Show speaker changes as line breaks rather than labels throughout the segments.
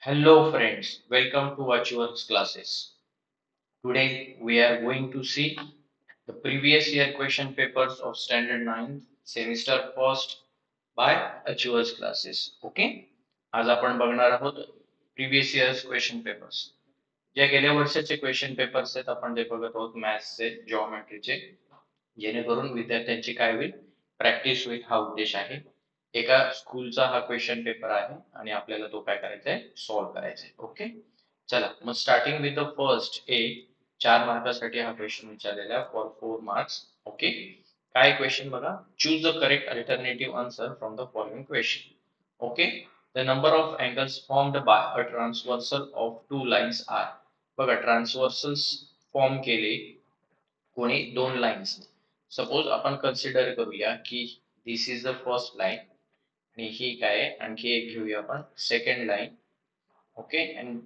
Hello friends, welcome to Achievers classes. Today we are going to see the previous year question papers of standard 9 semester first by Achievers classes. Okay? आज आपण बघणार आहोत previous years question papers. ज्या गेल्या वर्षाचे question papers आहेत आपण ते बघत आहोत मॅथ्सचे, जिओमेट्रीचे, जेणेकरून विद्यार्थ्यांची काय होईल प्रॅक्टिस होईल हा उद्देश आहे. एका स्कूलचा हा क्वेश्चन पेपर आहे आणि आपल्याला तो काय करायचा आहे सॉल्व्ह करायचा आहे. ओके, चला मग starting with the first A. 4 मार्कासाठी हा क्वेश्चन विचारलेला आहे फॉर 4 मार्क्स. ओके, काय क्वेश्चन बघा. Choose the correct alternative answer from the following question. Okay, the number of angles formed by a transversal of two lines are. बघा, transversals form केले कोणी दोन लाईन्स. सपोज आपण consider करूया की दिस is the first line आणि ही काय आणखी एक घेऊया आपण second line. Okay, and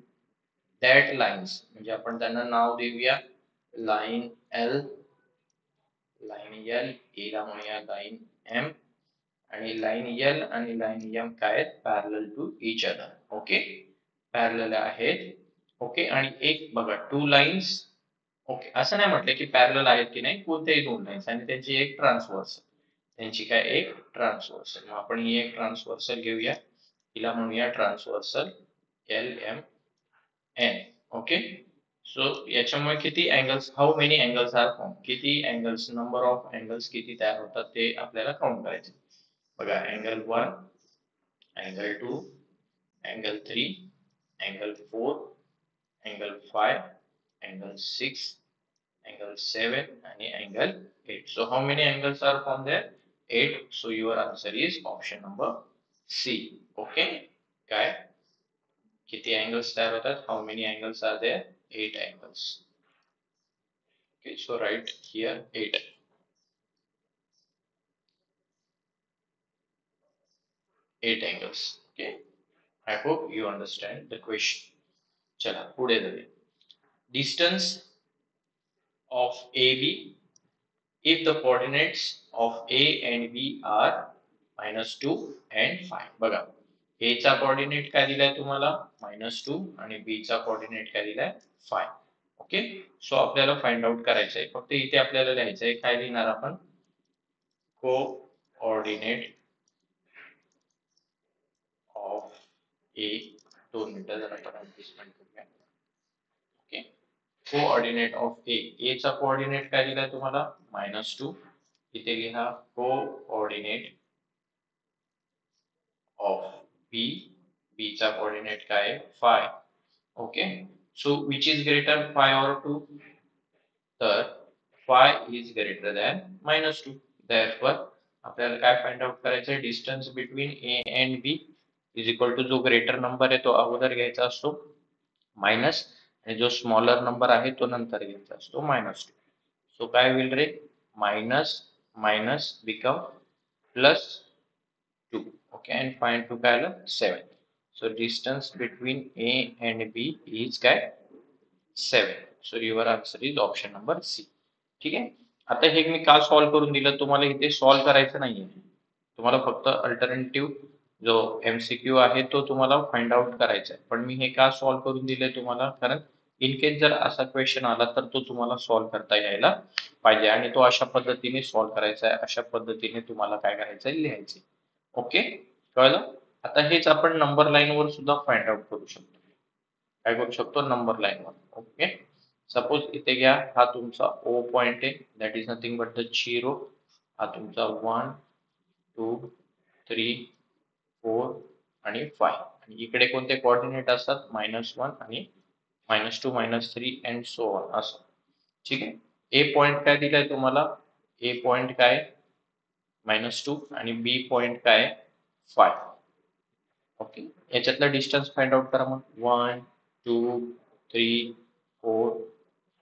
that lines म्हणजे आपण त्यांना नाव देऊया लाईन एल, लाईन एल, एला म्हणूया लाईन एम, आणि लाईन एल आणि लाईन एम काय आहेत parallel to each other. Okay, parallel आहेत. ओके, आणि एक बघा टू लाईन्स. ओके, असं नाही म्हटलं की पॅरलल आहेत की नाही, कोणत्याही दोन लाईन्स आणि त्यांची एक ट्रान्सव्हर्सल, त्यांची काय एक ट्रान्सव्हर्सल. मग आपण ही एक ट्रान्सव्हर्सल घेऊया, हिला म्हणूया transversal L M N. Okay, so याच्यामुळे किती angles, how many angles are form, किती अँगल्स, नंबर ऑफ अँगल्स किती तयार होतात ते आपल्याला काउंट करायचे. बघा, angle 1, angle 2, angle 3, angle 4, angle 5, angle 6, angle 7 आणि angle 8. So how many angles are formed there? 8. So your answer is option number C. Okay, काय किती angles तयार होतात, how many angles are there? 8 angles. Okay, so write here 8. 8 angles. Okay, I hope you understand the question. चला पुढे जाऊया. Distance of AB if the coordinates of A and B are -2 and 5. बघा, A चा coordinate काय दिलाय तुम्हाला -2 आणि B चा कोऑर्डिनेट काय दिलाय 5. ओके, सो आपल्याला फाइंड आउट करायचं आहे. फक्त इथे आपल्याला लिहायचं आहे, काय लिहिणार आपण कोऑर्डिनेट ऑफ A. 2 मिनिटं जरा आपण ऍडजस्टमेंट करूया. ओके, कोऑर्डिनेट ऑफ ए. ए चा कोऑर्डिनेट काय दिलाय तुम्हाला -2. इथे लिहा कोऑर्डिनेट ऑफ बी. बी चा कोऑर्डिनेट काय आहे 5. Okay, so which is greater 5 और 2? तर 5 इज ग्रेटर दॅन -2. देअरफॉर आपल्याला काय फाइंड आउट करायचं आहे, distance between A and B is equal to जो ग्रेटर नंबर आहे तो अगोदर घ्यायचा असतो मायनस, आणि जो स्मॉलर नंबर आहे तो नंतर घ्यायचा असतो -2. सो काय होईल रे, minus minus become +2. Okay, and find 2 काय आलं 7. So distance between A and B is काय 7. So your answer is option number C. ठीक आहे, आता हे मी का सॉल्व्ह करून दिलं, तुम्हाला इथे सॉल्व्ह करायचं नाहीये, तुम्हाला फक्त अल्टरनेटिव्ह जो एमसीक्यू आहे तो तुम्हाला फाइंड आउट करायचा आहे. पण मी हे का सॉल्व्ह करून दिले तुम्हाला, कारण इन केस जर असा क्वेश्चन आला तर तो तुम्हाला सॉल्व्ह करता यायला पाहिजे, आणि तो अशा पद्धतीने सॉल्व्ह करायचा आहे, अशा पद्धतीने तुम्हाला काय करायचं आहे लिहायचे. ओके, कळलं. आता हेच आपण नंबर लाईन वर सुद्धा फाइंड आउट करू शकतो. काय करू शकतो नंबर लाईन वर. ओके, सपोज इथे घ्या, हा तुमचा ओ पॉइंट आहे, that is nothing but the 0. हा तुमचा 1 2 3 4 आणि 5, आणि इकडे कोणते कोऑर्डिनेट असतात -1 आणि -2 -3 अँड सो ऑन असं. ठीक आहे, ए पॉइंट काय दिलाय तुम्हाला, ए पॉइंट काय -2 आणि बी पॉइंट काय 5. ओके, याच्यातला डिस्टन्स फाइंड आउट करा मग. 1 2 3 4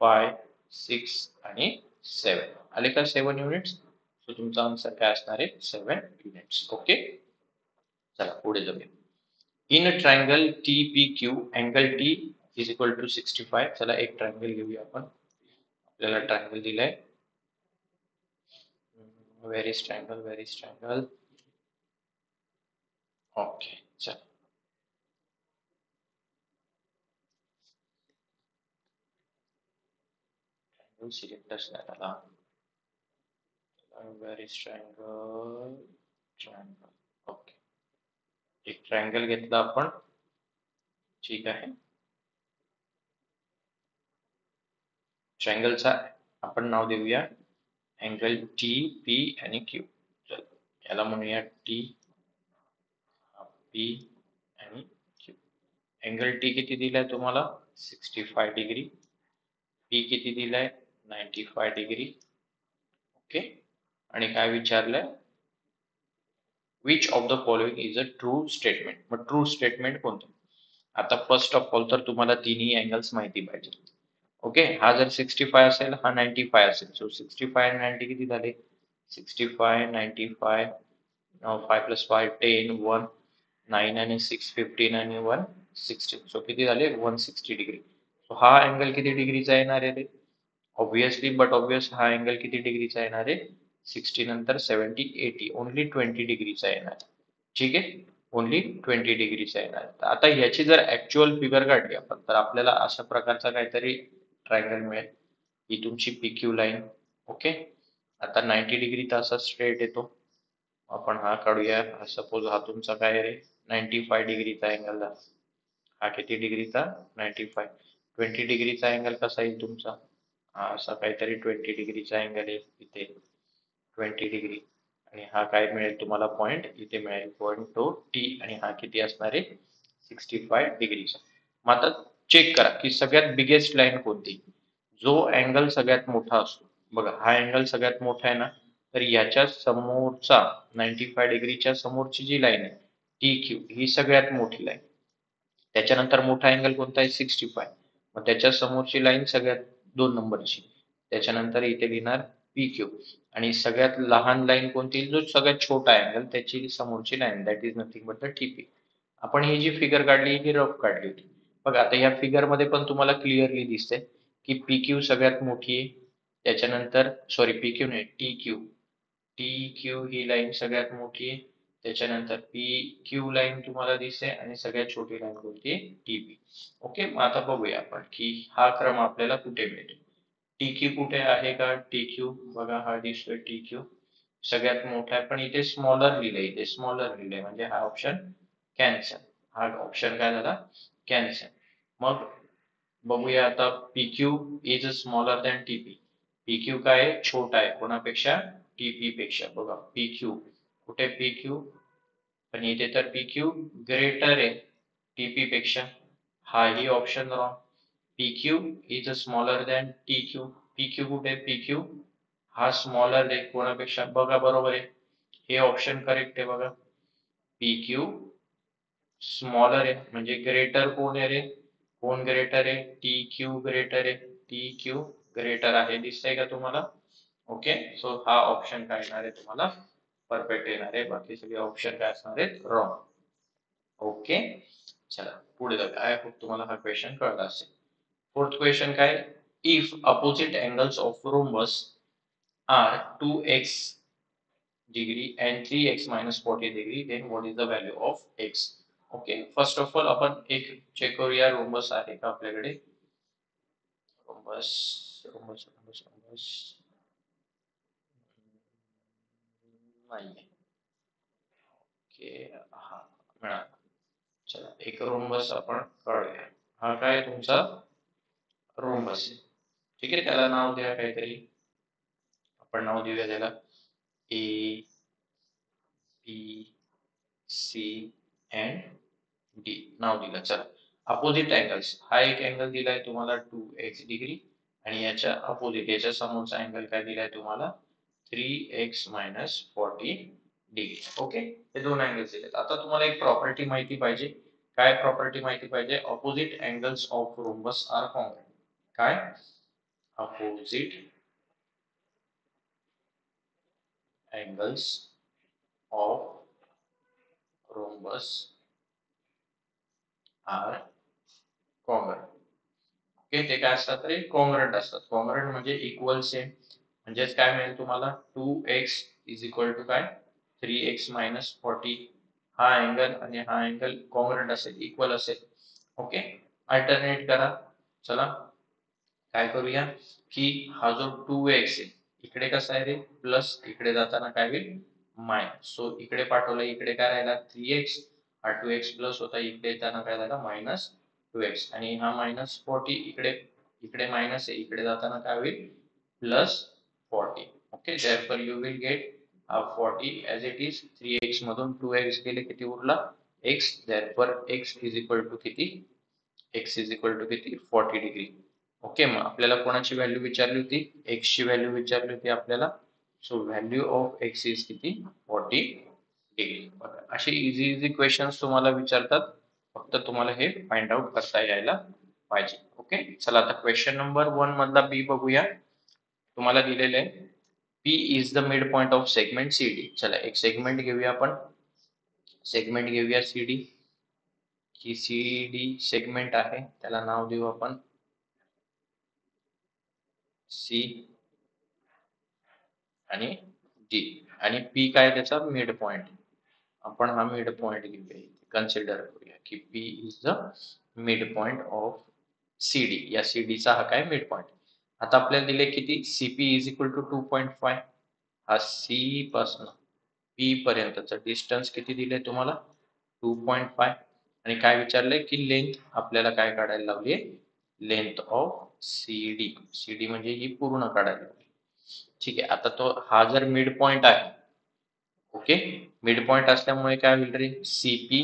5 6 आणि 7 आले का 7 युनिट्स. सो तुमचा आन्सर काय असणार आहे 7 युनिट्स. ओके, चला पुढे जाऊया. In a triangle T P Q angle T is equal to 65. चला एक ट्रायंगल घेऊया आपण. आपल्याला ट्रायंगल दिलाय, where is triangle, where is triangle. Okay, चला सिलेक्ट असणार आला. Where is triangle? Triangle. Okay, एक ट्रायंगल घेतला आपण. ठीक आहे. ट्रायंगलचा आपण नाव देऊया अँगल टी, पी आणि क्यू. चल, याला म्हणूया टी, पी आणि क्यू. अँगल टी किती दिलाय तुम्हाला? 65 डिग्री. पी किती दिलाय? 95 डिग्री. ओके, आणि काय विचारलंय? Which of the following is a true statement. मग ट्रू स्टेटमेंट कोणतं? आता फर्स्ट ऑफ ऑल तर तुम्हाला तिन्ही अँगल्स माहिती पाहिजे. ओके, हा जर 65 असेल, हा 95 असेल. सो 65 आणि 90 किती झाले? 65, 95, 5 प्लस 5, 10, 1, 9 आणि 6, 15 आणि 1, 16. सो किती झाले? 160 डिग्री. सो हा अँगल किती डिग्रीचा येणार आहे रे? ऑब्विसली बट ऑब्वियस, हा अँगल किती डिग्रीचा येणार आहे? 60 नंतर 70, 80, ओनली 20 डिग्रीचा येणार. ठीक आहे, ओनली 20 डिग्रीचा येणार. आता ह्याची जर ऍक्च्युअल फिगर काढली आपण, तर आपल्याला अशा प्रकारचा काहीतरी ट्रायंगल मिळेल. ही तुमची पीक्यू लाईन. ओके, आता 90 डिग्री असा स्ट्रेट येतो. आपण हा काढूया. सपोज हा तुमचा काय रे? 95 डिग्रीचा अँगल झाला. हा किती डिग्रीचा? 95. 20 डिग्रीचा अँगल कसा येईल तुमचा? हा असा काहीतरी 20 डिग्रीचा अँगल आहे इथे, 20 डिग्री. आणि हा काय मिळेल तुम्हाला? पॉइंट इथे मिळेल, पॉइंट तो टी. आणि हा किती असणार आहे? 65 डिग्रीचा. मग आता चेक करा की सगळ्यात बिगेस्ट लाईन कोणती. जो अँगल सगळ्यात मोठा असतो, बघा हा अँगल सगळ्यात मोठा आहे ना, तर याच्या समोरचा 95 डिग्रीच्या समोरची जी लाईन आहे टी क्यू, ही सगळ्यात मोठी लाईन. त्याच्यानंतर मोठा अँगल कोणता आहे? 65. मग त्याच्या समोरची लाईन सगळ्यात 2 नंबरची. त्याच्यानंतर इथे लिहिणार पी क्यू. आणि सगळ्यात लहान लाईन कोणती? जो सगळ्यात छोटा अँगल त्याची समोरची line, that is nothing but the TP. आपण ही जी फिगर काढली ही रफ काढली होती. बघा आता या फिगर मध्ये पण तुम्हाला क्लिअरली दिसते की पी क्यू सगळ्यात मोठी आहे. त्याच्यानंतर सॉरी, पी क्यू नाही, टी क्यू. टी क्यू ही लाईन सगळ्यात मोठी आहे. त्याच्यानंतर पी क्यू लाईन तुम्हाला दिसते आणि सगळ्यात छोटी लाईन कोणती आहे? टीपी. ओके, मग आता बघूया आपण की हा क्रम आपल्याला कुठे मिळतो. टी क्यू कुठे आहे का? टी क्यू बघा, हा दिसतोय टी क्यू सगळ्यात मोठा आहे, पण इथे स्मॉलर लिहिलंय, इथे स्मॉलर लिहिलंय म्हणजे हा ऑप्शन कॅन्सल. हा ऑप्शन काय झाला? कॅन्सल. मग बघूया आता, P Q is smaller than TP. P Q काय आहे? छोटा आहे कोणापेक्षा? टीपी पेक्षा. बघा पी क्यू कुठे? पी क्यू, पण इथे तर पी क्यू ग्रेटर आहे टीपी पेक्षा. हाही option wrong. P Q is smaller than T Q. P Q कुठे? पी क्यू हा स्मॉलर आहे कोणापेक्षा? बघा बरोबर आहे, हे ऑप्शन करेक्ट आहे. बघा पी क्यू स्मॉलर आहे म्हणजे ग्रेटर कोण आहे रे? कोण ग्रेटर आहे? टी क्यू ग्रेटर आहे. टी क्यू ग्रेटर आहे, दिसतंय का तुम्हाला? ओके, सो हा ऑप्शन काय येणार आहे तुम्हाला? परफेक्ट येणार आहे. बाकी सगळे ऑप्शन काय असणार आहेत? रॉंग. ओके, चला पुढे जाऊया. आय होप तुम्हाला हा क्वेश्चन कळला असेल. फोर्थ क्वेश्चन काय? If opposite angles of rhombus are 2x degree and 3x minus 40 degree, then what is the value of x? Okay, first of all आपण एक चेक करूया रोम्बस आहे का आपल्याकडे. रोम्बस, रोम्बस, रोम्बस, रोम्बस नाहीये. Okay, हा मिळाला. चला एक रोम्बस आपण काढूया. हा काय तुमचा रोम्बस आहे. ठीक आहे, त्याला नाव द्या काहीतरी. आपण नाव देऊया त्याला ए, बी, सी अँड डी नाव दिलं. चला, अपोजिट अँगल्स, हा एक अँगल दिलाय तुम्हाला 2x डिग्री, आणि याच्या अपोजिट याच्या समोरचा अँगल काय दिलाय तुम्हाला? 3x minus 40 degree. ओके, हे दोन अँगल्स दिलेत. आता तुम्हाला एक प्रॉपर्टी माहिती पाहिजे. काय प्रॉपर्टी माहिती पाहिजे? Opposite angles of rhombus are congruent. काय? Opposite angles of rhombus are congruent. Okay, ते काय असतात रे? कॉन्ग्रुएंट असतात. कॉन्ग्रुएंट म्हणजे इक्वल सेम. म्हणजेच काय मिळेल तुम्हाला? 2x इज इक्वल टू काय? 3x minus 40. हा अँगल आणि हा अँगल कॉन्ग्रुएंट असेल, इक्वल असेल. ओके, अल्टरनेट करा. चला, काय करूया की हा जो 2x आहे इकडे कसा आहे रे प्लस, इकडे जाताना काय होईल मायनस. सो इकडे पाठवलं, इकडे काय राहिला 3x, हा 2x प्लस होता, इकडे येताना काय झाला मायनस 2x, आणि हा मायनस 40 इकडे, इकडे मायनस आहे, इकडे जाताना काय होईल plus 40. Okay, therefore you will get 40 as it is. 3x मधून 2x गेले, किती उरला x, therefore x is equal to किती, x is equal to किती 40 डिग्री. ओके, मग आपल्याला कोणाची व्हॅल्यू विचारली होती, x ची व्हॅल्यू विचारली होती आपल्याला. So value of x is किती 40 डिग्री. असे इझी इझी क्वेश्चन्स तुम्हाला विचारतात, फक्त तुम्हाला हे फाइंड आउट करता यायला पाहिजे. ओके, चला आता क्वेश्चन नंबर 1 मधला बी बघूया. तुम्हाला दिलेलं आहे P is the mid point of segment CD. चला एक सेगमेंट घेऊया आपण, सेगमेंट घेऊया CD. ही CD सेगमेंट आहे, त्याला नाव देऊ आपण C आणि D, आणि P काय त्याचा मिड पॉइंट. आपण हा मिड पॉइंट घेऊया, कन्सिडर करूया की P is the mid point of CD. या CD चा हा काय मिड पॉइंट. आता आपल्याला दिले किती, CP इज इक्वल टू 2.5. हा C पासून P पर्यंतचा डिस्टन्स किती दिले तुम्हाला 2.5, आणि काय विचारलंय की लेंथ आपल्याला काय काढायला लावली आहे, लेंथ ऑफ CD. CD म्हणजे ही पूर्ण काढायला लावली. ठीक आहे, आता तो हा जर मिड पॉइंट आहे, ओके, मिड पॉइंट असल्यामुळे काय होईल रे, CP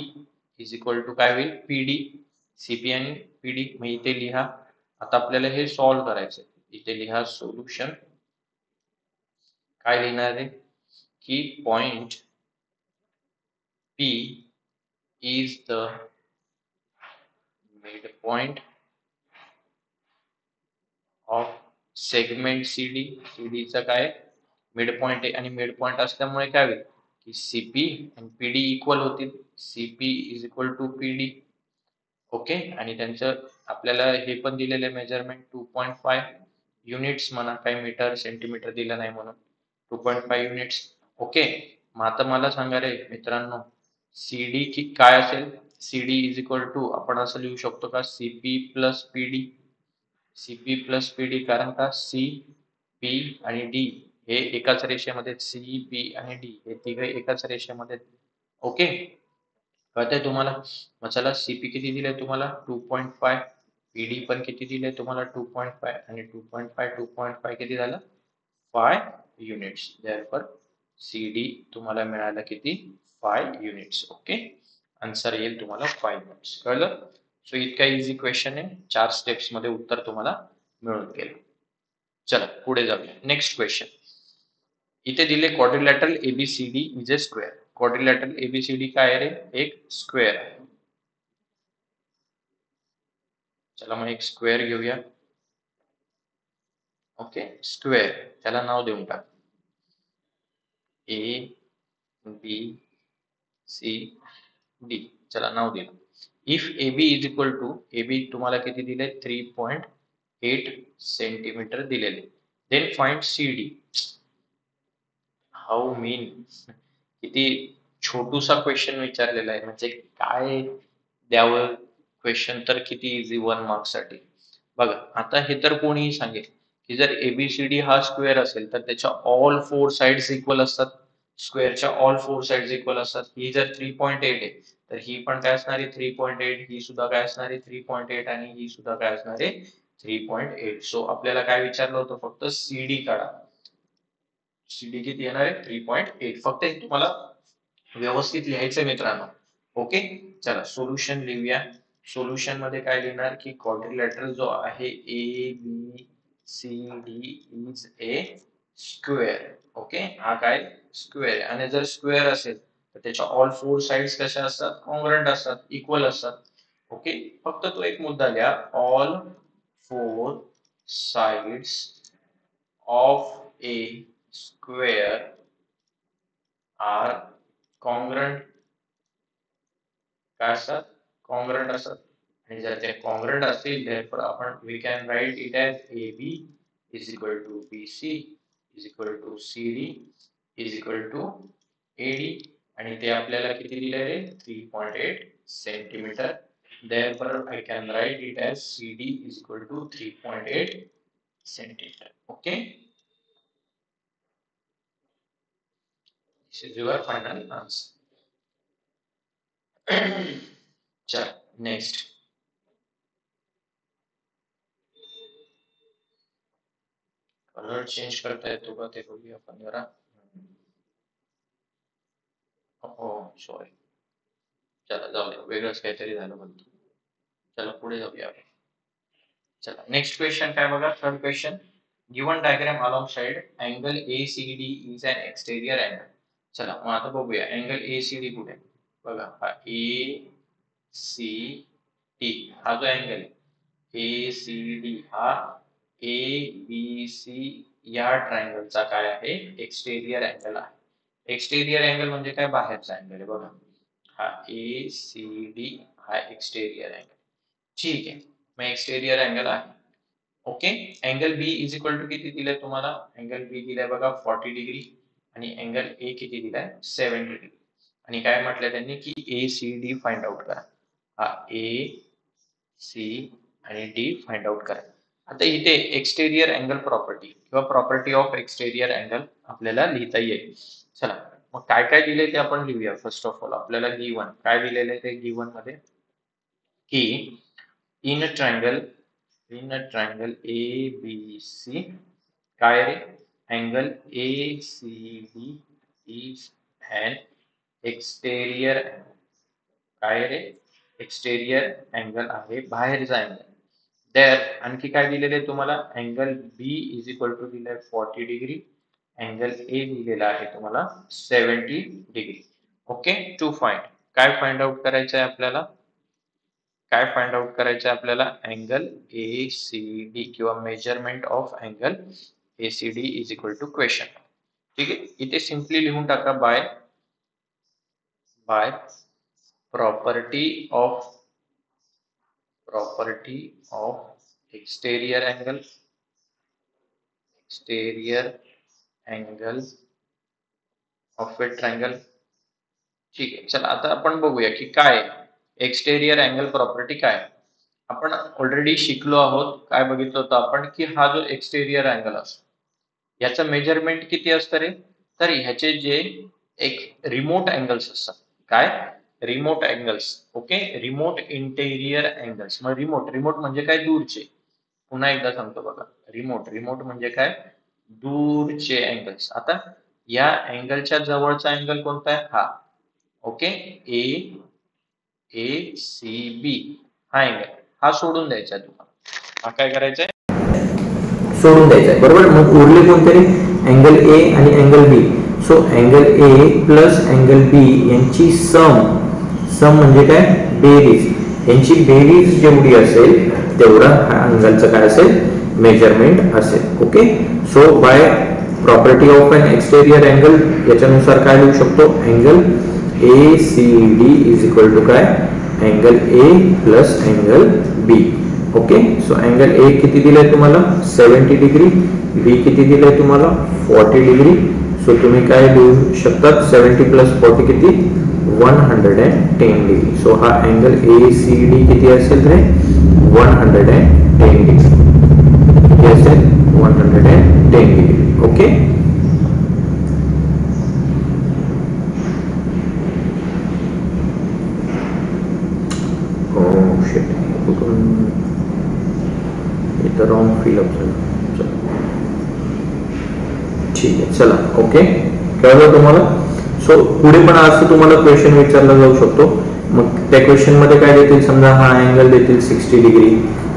इज इक्वल टू काय होईल PD. CP आणि PD मग इथे लिहा. आता आपल्याला हे सॉल्व्ह करायचं, इथे लिहा सोल्युशन. काय लिहिणार आहे की point P is the midpoint of segment CD. CD चा काय मिड पॉइंट आहे, आणि मिड पॉइंट असल्यामुळे काय होईल की CP आणि PD इक्वल होतील. CP is equal to PD. Okay, आणि त्यांचं आपल्याला हे पण दिलेलं मेजरमेंट 2.5 युनिट्स म्हणा, काही मीटर सेंटीमीटर दिलं नाही म्हणून 2.5 युनिट्स. ओके, मग आता मला सांगा रे मित्रांनो, CD की काय असेल, CD इज इक्वल टू आपण असं लिहू शकतो का CP plus PD. CP plus PD, कारण का C, P आणि D हे एकाच रेषेमध्ये, C, P आणि D हे तिघे एकाच रेषेमध्ये. ओके, कळतंय तुम्हाला. मग चला CP किती दिले तुम्हाला 2.5, PD पण किती दिले तुम्हाला 2.5, आणि 2.5 2.5 किती झालं 5 युनिट्स. therefore CD तुम्हाला मिळालं किती 5 युनिट्स. ओके, आन्सर येईल तुम्हाला 5 युनिट्स. कळलं. सो इतका इझी क्वेश्चन आहे, 4 स्टेप्स मध्ये उत्तर तुम्हाला मिळून गेलं. चला पुढे जाऊया. Next question. इथे दिले quadrilateral ABCD is a square. Quadrilateral ABCD काय आहे रे, एक स्क्वेअर आहे. चला मग एक स्क्वेअर घेऊया. ओके, स्क्वेअर, त्याला नाव देऊन टाक ABCD. चला नाव दिलं. If AB is equal to, AB तुम्हाला किती दिले 3.8 सेंटीमीटर दिलेले. Then find CD. How mean, किती छोटूसा क्वेश्चन विचारलेला आहे, म्हणजे काय द्यावं क्वेश्चन तर किती इझी 1 मार्क साठी. बघा आता हे तर कोणीही सांगेल की जर ABCD हा स्क्वेअर असेल तर त्याच्या ऑल 4 साइड्स इक्वल असतात. स्क्वेअरच्या ऑल 4 साइड्स इक्वल असतात. ही जर 3.8 आहे तर ही पण काय असणार आहे 3.8, ही सुद्धा काय असणार आहे 3.8, आणि ही सुद्धा काय असणार आहे 3.8. सो आपल्याला काय विचारलं होतं, फक्त CD काढा. CD किती येणार आहे 3.8. फक्त हे तुम्हाला व्यवस्थित लिहायचंय मित्रांनो. ओके, चला सोल्युशन लिहूया. सोल्युशन मध्ये काय लिहिणार की क्वाड्रिलॅटरल जो आहे ABCD is a square. Okay, हा काय स्क्वेअर, आणि जर स्क्वेअर असेल तर त्याच्या ऑल 4 साइड्स कशा असतात, कॉन्ग्रुएंट असतात, इक्वल असतात. ओके, फक्त तो एक मुद्दा लिहा, all 4 sides of a square are congruent. काय असतात, कॉन्ग्रुएंट असतात. आणि जर ते कॉन्ग्रुएंट असतील therefore आपण we can write it as AB is equal to BC is equal to CD is equal to AD, आणि ते आपल्याला किती दिले आहे 3.8 centimetre. therefore I can write it as CD is equal to 3.8 centimeter. Okay, this is your final answer. चलो next, colour change करता येतो का ते बघूया आपण जरा. हो सॉरी, चला जाऊ द्या, वेगळंच काहीतरी झालं म्हणतो. चला पुढे जाऊया आपण. चला नेक्स्ट क्वेश्चन काय बघा, third question. Given diagram alongside angle ACD is an exterior angle. चला मग आता बघूया अँगल ACD कुठे आहे. बघा हा ACD हा जो अँगल आहे ACD हा ABC या ट्रायंगलचा काय आहे, एक्सटेरियर अँगल आहे. एक्सटेरियर अँगल म्हणजे काय, बाहेरचा अँगल आहे. बघा हा ACD हा एक्सटेरियर अँगल. ठीक आहे, मग एक्सटेरियर अँगल आहे. Okay, angle B is equal to किती दिलाय तुम्हाला, अँगल बी दिलाय बघा 40 डिग्री आणि अँगल ए किती दिलाय 70 डिग्री. आणि काय म्हटलंय त्यांनी की ACD फाइंड आउट करा. हा AC आणि D फाइंड आउट करा. आता इथे एक्सटेरियर अँगल प्रॉपर्टी किंवा प्रॉपर्टी ऑफ एक्सटेरियर अँगल आपल्याला लिहिता येईल. चला मग काय काय दिले ते आपण लिहूया. फर्स्ट ऑफ ऑल आपल्याला गिवन काय दिलेलं आहे ते गिवन मध्ये की इन ट्रायंगल ABC काय रे, angle ACD is an exterior, काय रे, एक्सटेरियर अँगल आहे, बाहेरचा अँगल. देअर आणखी काय दिलेले तुम्हाला, angle B is equal to दिलाय 40 डिग्री, अँगल ए दिलेला आहे तुम्हाला 70 डिग्री. ओके, टू फाइंड, काय फाइंड आउट करायचं आहे आपल्याला, काय फाइंड आउट करायचं आहे आपल्याला, अँगल ACD किंवा measurement of angle ACD is equal to question. ठीक आहे, इथे सिंपली लिहून टाका by property of exterior angle of a triangle. ठीक आहे, चला आता आपण बघूया की काय एक्सटेरियर अँगल प्रॉपर्टी काय. आपण ऑलरेडी शिकलो आहोत, काय बघितलं होतं आपण की हा जो एक्सटेरियर अँगल असतो याचं मेजरमेंट किती असतं रे, तर ह्याचे जे एक रिमोट अँगल्स असतात, काय remote angles. Okay, remote interior angles. मग रिमोट म्हणजे काय, दूरचे. पुन्हा एकदा सांगतो बघा, रिमोट म्हणजे काय, दूरचे अँगल्स. आता या अँगलच्या जवळचा अँगल कोणता आहे, हा. ओके, ACB हा अँगल, हा सोडून द्यायचा आहे तुम्हाला. हा काय करायचा आहे,
सोडून द्यायचा आहे, बरोबर. मग उरले कोणतरी अँगल ए आणि angle B. So angle A plus angle B यांची सम म्हणजे काय, बेरीज. यांची बेरीज जेवढी असेल तेवढा हा अँगलचं काय असेल, मेजरमेंट असेल. Okay, so by property of an exterior angle याच्यानुसार काय लिहू शकतो, angle ACD is equal to काय, angle A plus angle B. Okay, so angle A किती दिलाय तुम्हाला 70 डिग्री, बी किती दिलाय तुम्हाला 40 डिग्री. सो तुम्ही काय लिहू शकतात, 70 प्लस 40 किती 110 डिग्री. सो हा अँगल ACD किती असेल रे, 110 डिग्री. किती असेल, 110 डिग्री. ओके, रॉंग फिलअप झालं. ठीक आहे, चला. ओके, कळलं तुम्हाला. सो पुढे पण असं तुम्हाला क्वेश्चन विचारला जाऊ शकतो. मग त्या क्वेश्चन मध्ये काय देतील, समजा हा अँगल देतील 60 डिग्री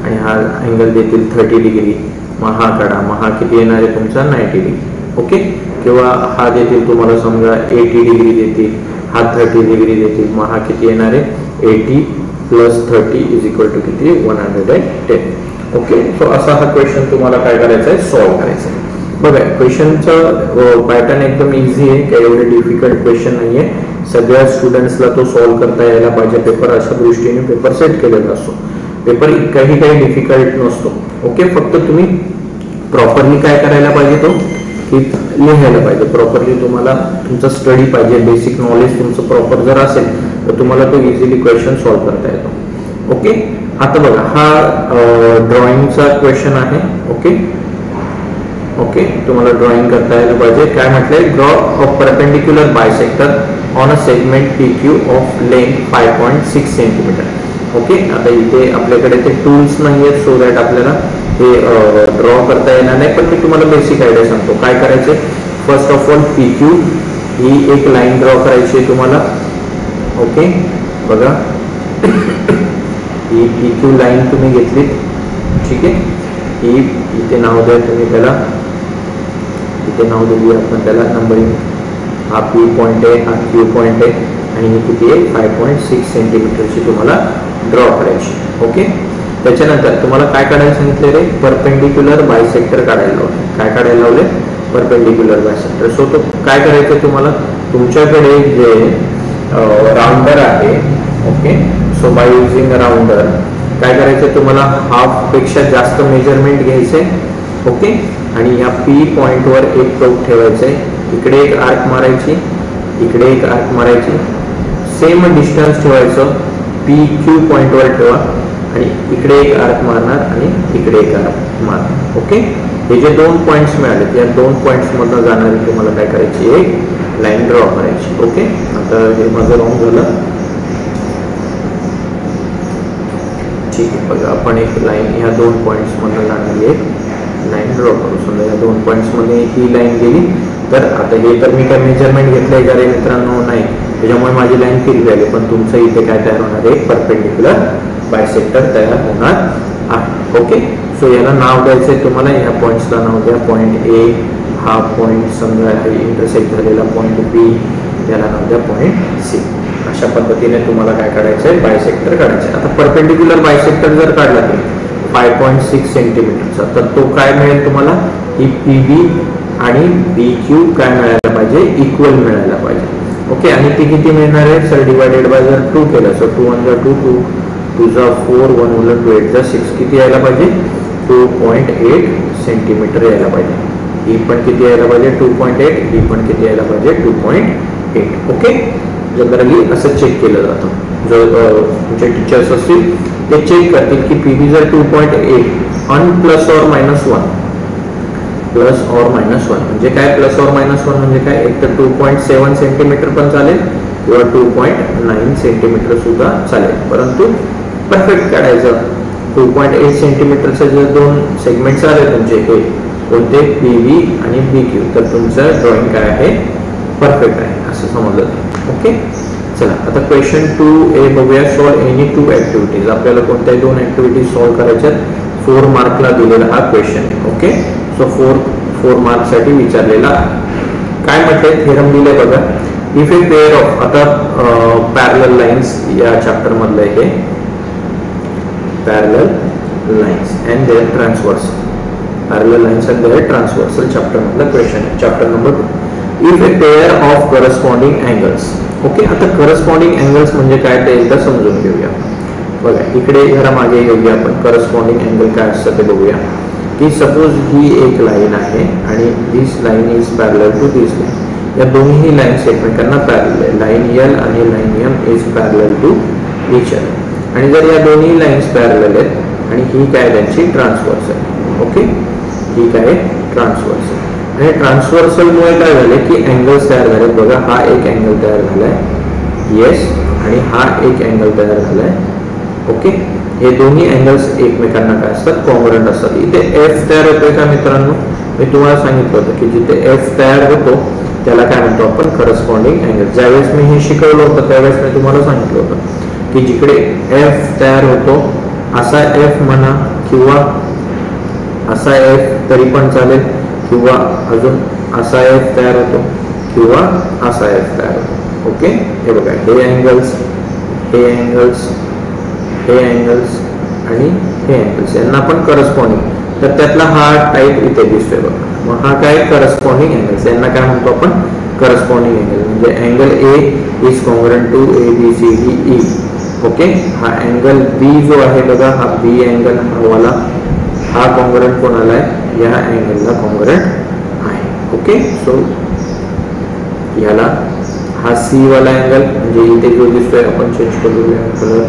आणि हा अँगल देतील 30 डिग्री. मग हा काढा, मग हा किती येणार आहे तुमचा 90 डिग्री. ओके, किंवा हा देतील तुम्हाला समजा 80 डिग्री देतील, हा 30 डिग्री देतील. मग हा किती येणार आहे 80 प्लस 30 इज इक्वल टू किती 110. ओके, सो असा हा क्वेश्चन तुम्हाला काय करायचा आहे, सॉल्व्ह करायचा आहे. बघा क्वेश्चनचा पॅटर्न एकदम इझी आहे, काही एवढे डिफिकल्ट क्वेश्चन नाहीये. सगळ्या स्टुडंट्सला तो सॉल्व्ह करता यायला पाहिजे. पेपर अशा दृष्टीने पेपर सेट केलेला असतो. पेपर काही डिफिकल्ट नसतो. ओके, फक्त तुम्ही प्रॉपरली काय करायला पाहिजे, तो की लिहायला पाहिजे. प्रॉपरली तुम्हाला तुमचा स्टडी पाहिजे, बेसिक नॉलेज तुमचं प्रॉपर जर असेल तर तुम्हाला तो इझिली क्वेश्चन सॉल्व्ह करता येतो. ओके, आता बघा हा ड्रॉइंगचा क्वेश्चन आहे. ओके, ओके, तुम्हाला ड्रॉइंग करता यायला पाहिजे. काय म्हटलंय, draw a perpendicular bisector on a segment PQ of length 5.6 centimetre. Okay, आता इथे आपल्याकडे ते टूल्स नाही आहेत सो दॅट आपल्याला हे ड्रॉ करता येणार नाही, पण मी तुम्हाला बेसिक आयडिया सांगतो काय करायचं. फर्स्ट ऑफ ऑल PQ ही एक लाईन ड्रॉ करायची आहे तुम्हाला. ओके, बघा ही PQ लाईन तुम्ही घेतली, ठीक आहे. ही इथे नाव द्या तुम्ही त्याला, इथे नाव दिली आपण त्याला नंबरिंग. हा P पॉईंट आहे, हा Q पॉईंट आहे आणि ही किती आहे 5.6 सेंटीमीटरची तुम्हाला ड्रॉ करायची. ओके, त्याच्यानंतर तुम्हाला काय काढायला सांगितले रे, परपेंडिक्युलर बायसेक्टर काढायला लावले. काय काढायला लावले, परपेंडिक्युलर बायसेक्टर. सो तो काय करायचं तुम्हाला, तुमच्याकडे जे राउंडर आहे. Okay, so by using rounder काय करायचं तुम्हाला, हाफ पेक्षा जास्त मेजरमेंट घ्यायचे. ओके, आणि या P पॉइंटवर एक टोक ठेवायचं आहे. इकडे एक आर्क मारायची, इकडे एक आर्क मारायची, सेम डिस्टन्स ठेवायचं. PQ पॉइंटवर ठेवा आणि इकडे एक आर्क मारणार आणि इकडे एक आर्क मारणार. ओके, हे जे दोन पॉइंट्स मिळाले या दोन पॉइंट्स मधून जाणारी तुम्हाला काय करायची, एक लाईन ड्रॉ करायची. ओके, आता हे माझं रॉंग झालं. ठीक आहे, बघा आपण एक लाईन ह्या दोन पॉइंट्स मधून जाणारी एक लाईन ड्रॉ करू. समजा या दोन पॉइंट्स मध्ये ही लाईन गेली तर आता हे तर मी काय मेजरमेंट घेतलंय का रे मित्रांनो, नाही, त्याच्यामुळे माझी लाईन फिरली आली. पण तुमचं इथे काय तयार होणार आहे, परपेंडिक्युलर बायसेक्टर तयार होणार आहे. ओके, सो याला नाव द्यायचंय तुम्हाला. या पॉइंट्सला नाव द्या. पॉइंट A, हा पॉइंट समजा इंटरसेक्ट झालेला पॉइंट B, याला नाव द्या पॉइंट C. अशा पद्धतीने तुम्हाला काय काढायचं आहे, बायसेक्टर काढायचं आहे. आता परपेंडिक्युलर बायसेक्टर जर काढला तुम्ही 5.6 सेंटीमीटरचा, तर तो काय मिळेल तुम्हाला, ही PB आणि BQ काय मिळायला पाहिजे, इक्वल मिळायला पाहिजे. ओके, आणि ती किती मिळणार आहे सर, डिवायडेड बाय जर 2 केलं, सो 2 1 2 2 2 4 1 1 2 8 6 किती यायला पाहिजे, 2.8 सेंटीमीटर यायला पाहिजे. ही पण किती यायला पाहिजे, 2.8. ही पण किती यायला पाहिजे, 2.8. ओके, जनरली असं चेक केलं जातं. जर तुमचे टीचर्स असतील ते चेक करतील की PB जर 2.8 आणि plus or minus 1, plus or minus 1 म्हणजे काय, प्लस ऑर मायनस 1 म्हणजे काय, एक तर 2.7 सेंटीमीटर पण चालेल किंवा 2.9 सेंटीमीटर सुद्धा चालेल, परंतु परफेक्ट काढायचं. 2.8 सेंटीमीटरचे जर दोन सेगमेंट्स आले तुमचे, हे कोणते, PB आणि BQ, तर तुमचं ड्रॉइंग काय आहे, परफेक्ट आहे असं समजलं. ओके, चला आता क्वेश्चन 2A बघूया. Solve any 2 activities. आपल्याला कोणत्याही 2 ऍक्टिव्हिटीज सॉल्व करायच्यात. 4 मार्कला दिलेला हा क्वेश्चन आहे. ओके, सो 4 मार्क साठी विचारलेला काय म्हटलंय, थेरम दिले बघा. इफ ए पेअर ऑफ, आता पॅरलल लाईन्स या चॅप्टर मधलं आहे, parallel lines and their transversal, parallel lines and their transversal chapter मधलं क्वेश्चन आहे, chapter number 2. If a pair of corresponding angles. Okay, आता करस्पॉन्डिंग अँगल्स म्हणजे काय ते एकदा समजून घेऊया. बघा इकडे जरा मागे येऊया आपण. करस्पॉन्डिंग अँगल काय असतं ते बघूया. की सपोज ही एक लाईन आहे आणि this line is parallel to this line. या दोन्ही लाईन्स एकमेकांना पॅरलल आहे. लाईन L आणि line M is parallel to each other. आणि जर या दोन्ही लाईन्स पॅरलल आहेत आणि ही काय त्यांची ट्रान्सव्हर्सल. ओके, ही काय ट्रान्सव्हर्सल. आणि ट्रान्सव्हर्सलमुळे काय झाले की अँगल्स तयार झाले. बघा हा एक अँगल तयार झालाय, येस, आणि हा एक अँगल तयार झालाय. ओके, हे दोन्ही अँगल्स एकमेकांना काय असतात, कॉन्ग्रुएंट असतात. इथे F तयार होतोय का मित्रांनो, मी तुम्हाला सांगितलं होतं की जिथे F तयार होतो त्याला काय म्हणतो आपण, करस्पॉन्डिंग अँगल. ज्यावेळेस मी हे शिकवलं होतं त्यावेळेस मी तुम्हाला सांगितलं होतं की जिकडे F तयार होतो असा F म्हणा किंवा असा F तरी पण चालेल, किंवा अजून असा F तयार होतो किंवा असा F तयार होतो. ओके, हे बघा हे अँगल्स, हे अँगल्स, हे अँगल्स आणि हे अँगल्स यांना आपण करस्पॉन्डिंग, तर त्यातला हा टाईप इथे दिसतोय बघा. मग हा काय करस्पॉन्डिंग अँगल्स, यांना काय म्हणतो आपण, करस्पॉन्डिंग अँगल. म्हणजे angle A is congruent to ABCDE. Okay, हा अँगल B जो आहे बघा, हा B अँगल हा वाला, हा कॉन्ग्रुएंट कोणाला आहे, या अँगलला कॉन्ग्रुएंट आहे. ओके, सो याला हा C वाला अँगल, म्हणजे इथे जो दिसतोय आपण चेंज करूया कलर,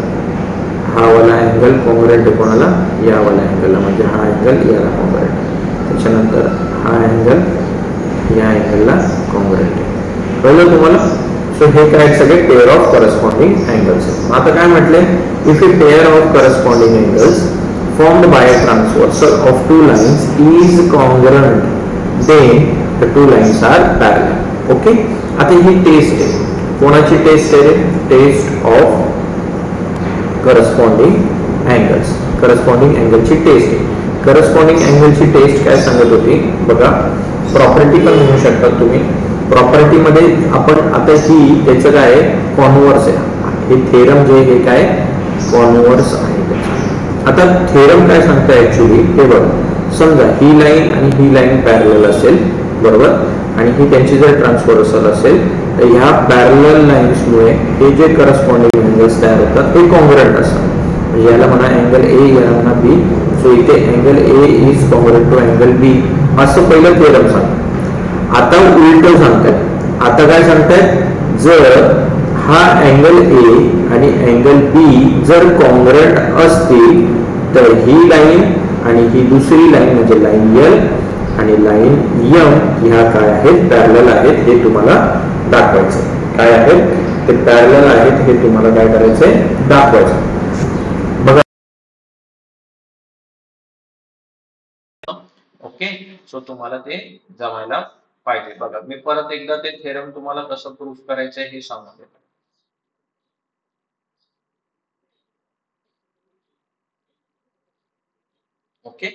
हा वाला अँगल कॉन्ग्रुएंट कोणाला, या वाला अँगलला, म्हणजे हा अँगल याला कॉन्ग्रुएंट. त्याच्यानंतर हा अँगल या अँगलला कॉन्ग्रुएंट आहे. कळलं तुम्हाला? सो हे काय सगळे पेअर ऑफ करस्पॉन्डिंग अँगल्स आहेत. आता काय म्हटले, if a pair of corresponding angles formed by a transversal of two lines is congruent, then the two lines are parallel. Okay, आता ही टेस्ट आहे. कोणाची टेस्ट आहे? Test of corresponding angles. Corresponding अँगलची test आहे. करस्पॉन्डिंग अँगलची test काय सांगत होती बघा, प्रॉपर्टी पण म्हणू शकता तुम्ही. प्रॉपर्टी मध्ये आपण आता ही त्याचं काय कॉन्व्हर्स आहे. हे थेरम जे हे काय कॉन्व्हर्स आहे. आता थेरम काय सांगता ऍक्च्युली हे बघा, समजा ही लाईन आणि ही लाईन पॅरलल असेल बरोबर, आणि ही त्यांची जर ट्रान्सव्हर्सल असेल तर ह्या पॅरलल लाईन्समुळे हे जे करस्पॉन्डिंग अँगल्स तयार होतात ते कॉन्ग्रुएंट असतात. म्हणजे याला म्हणा अँगल ए, याला म्हणा बी. सो इथे angle A is congruent to angle B असं पहिलं थेरम सांगतात. आता उलट सांगतायत. आता काय सांगतायत, जर हा अँगल ए आणि अँगल बी जर कॉन्ग्रुएंट असतील तर ही लाईन आणि ही दुसरी लाईन म्हणजे लाईन एल आणि लाईन एम ह्या काय आहेत, पॅरलल आहेत. हे तुम्हाला दाखवायचं. काय आहेत ते पॅरलल आहेत हे तुम्हाला काय करायचंय, दाखवायचं. बघा
ओके, सो तुम्हाला ते जमायला पाहिजे. बघा मी परत एकदा ते थेरम तुम्हाला कसं प्रूफ करायचंय हे सांगून देतो. ओके,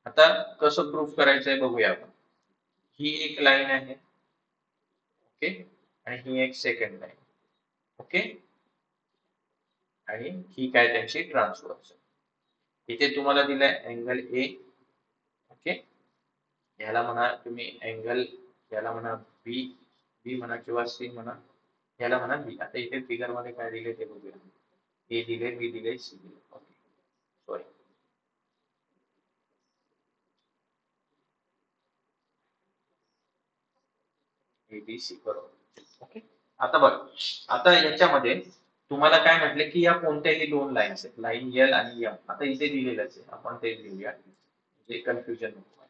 आता कसं प्रूफ करायचंय बघूया आपण. ही एक लाईन आहे, ओके, आणि ही एक सेकंड लाईन, ओके, आणि ही काय त्यांची ट्रान्सव्हर्स. इथे तुम्हाला दिलाय अँगल ए, ओके, याला म्हणा तुम्ही अँगल, याला म्हणा बी, बी म्हणा किंवा सी म्हणा, याला म्हणा बी. आता इथे फिगर मध्ये काय दिले ते बघूया. ए दिले, बी दिले, सी दिले. Okay, sorry, A B C बरोबर. ओके, आता बघ, आता याच्यामध्ये तुम्हाला काय म्हटले की या कोणत्याही दोन लाईन्स आहेत, लाईन एल आणि एम. आता इथे दिलेलंच आहे, आपण ते लिहूया म्हणजे कन्फ्युजन नको.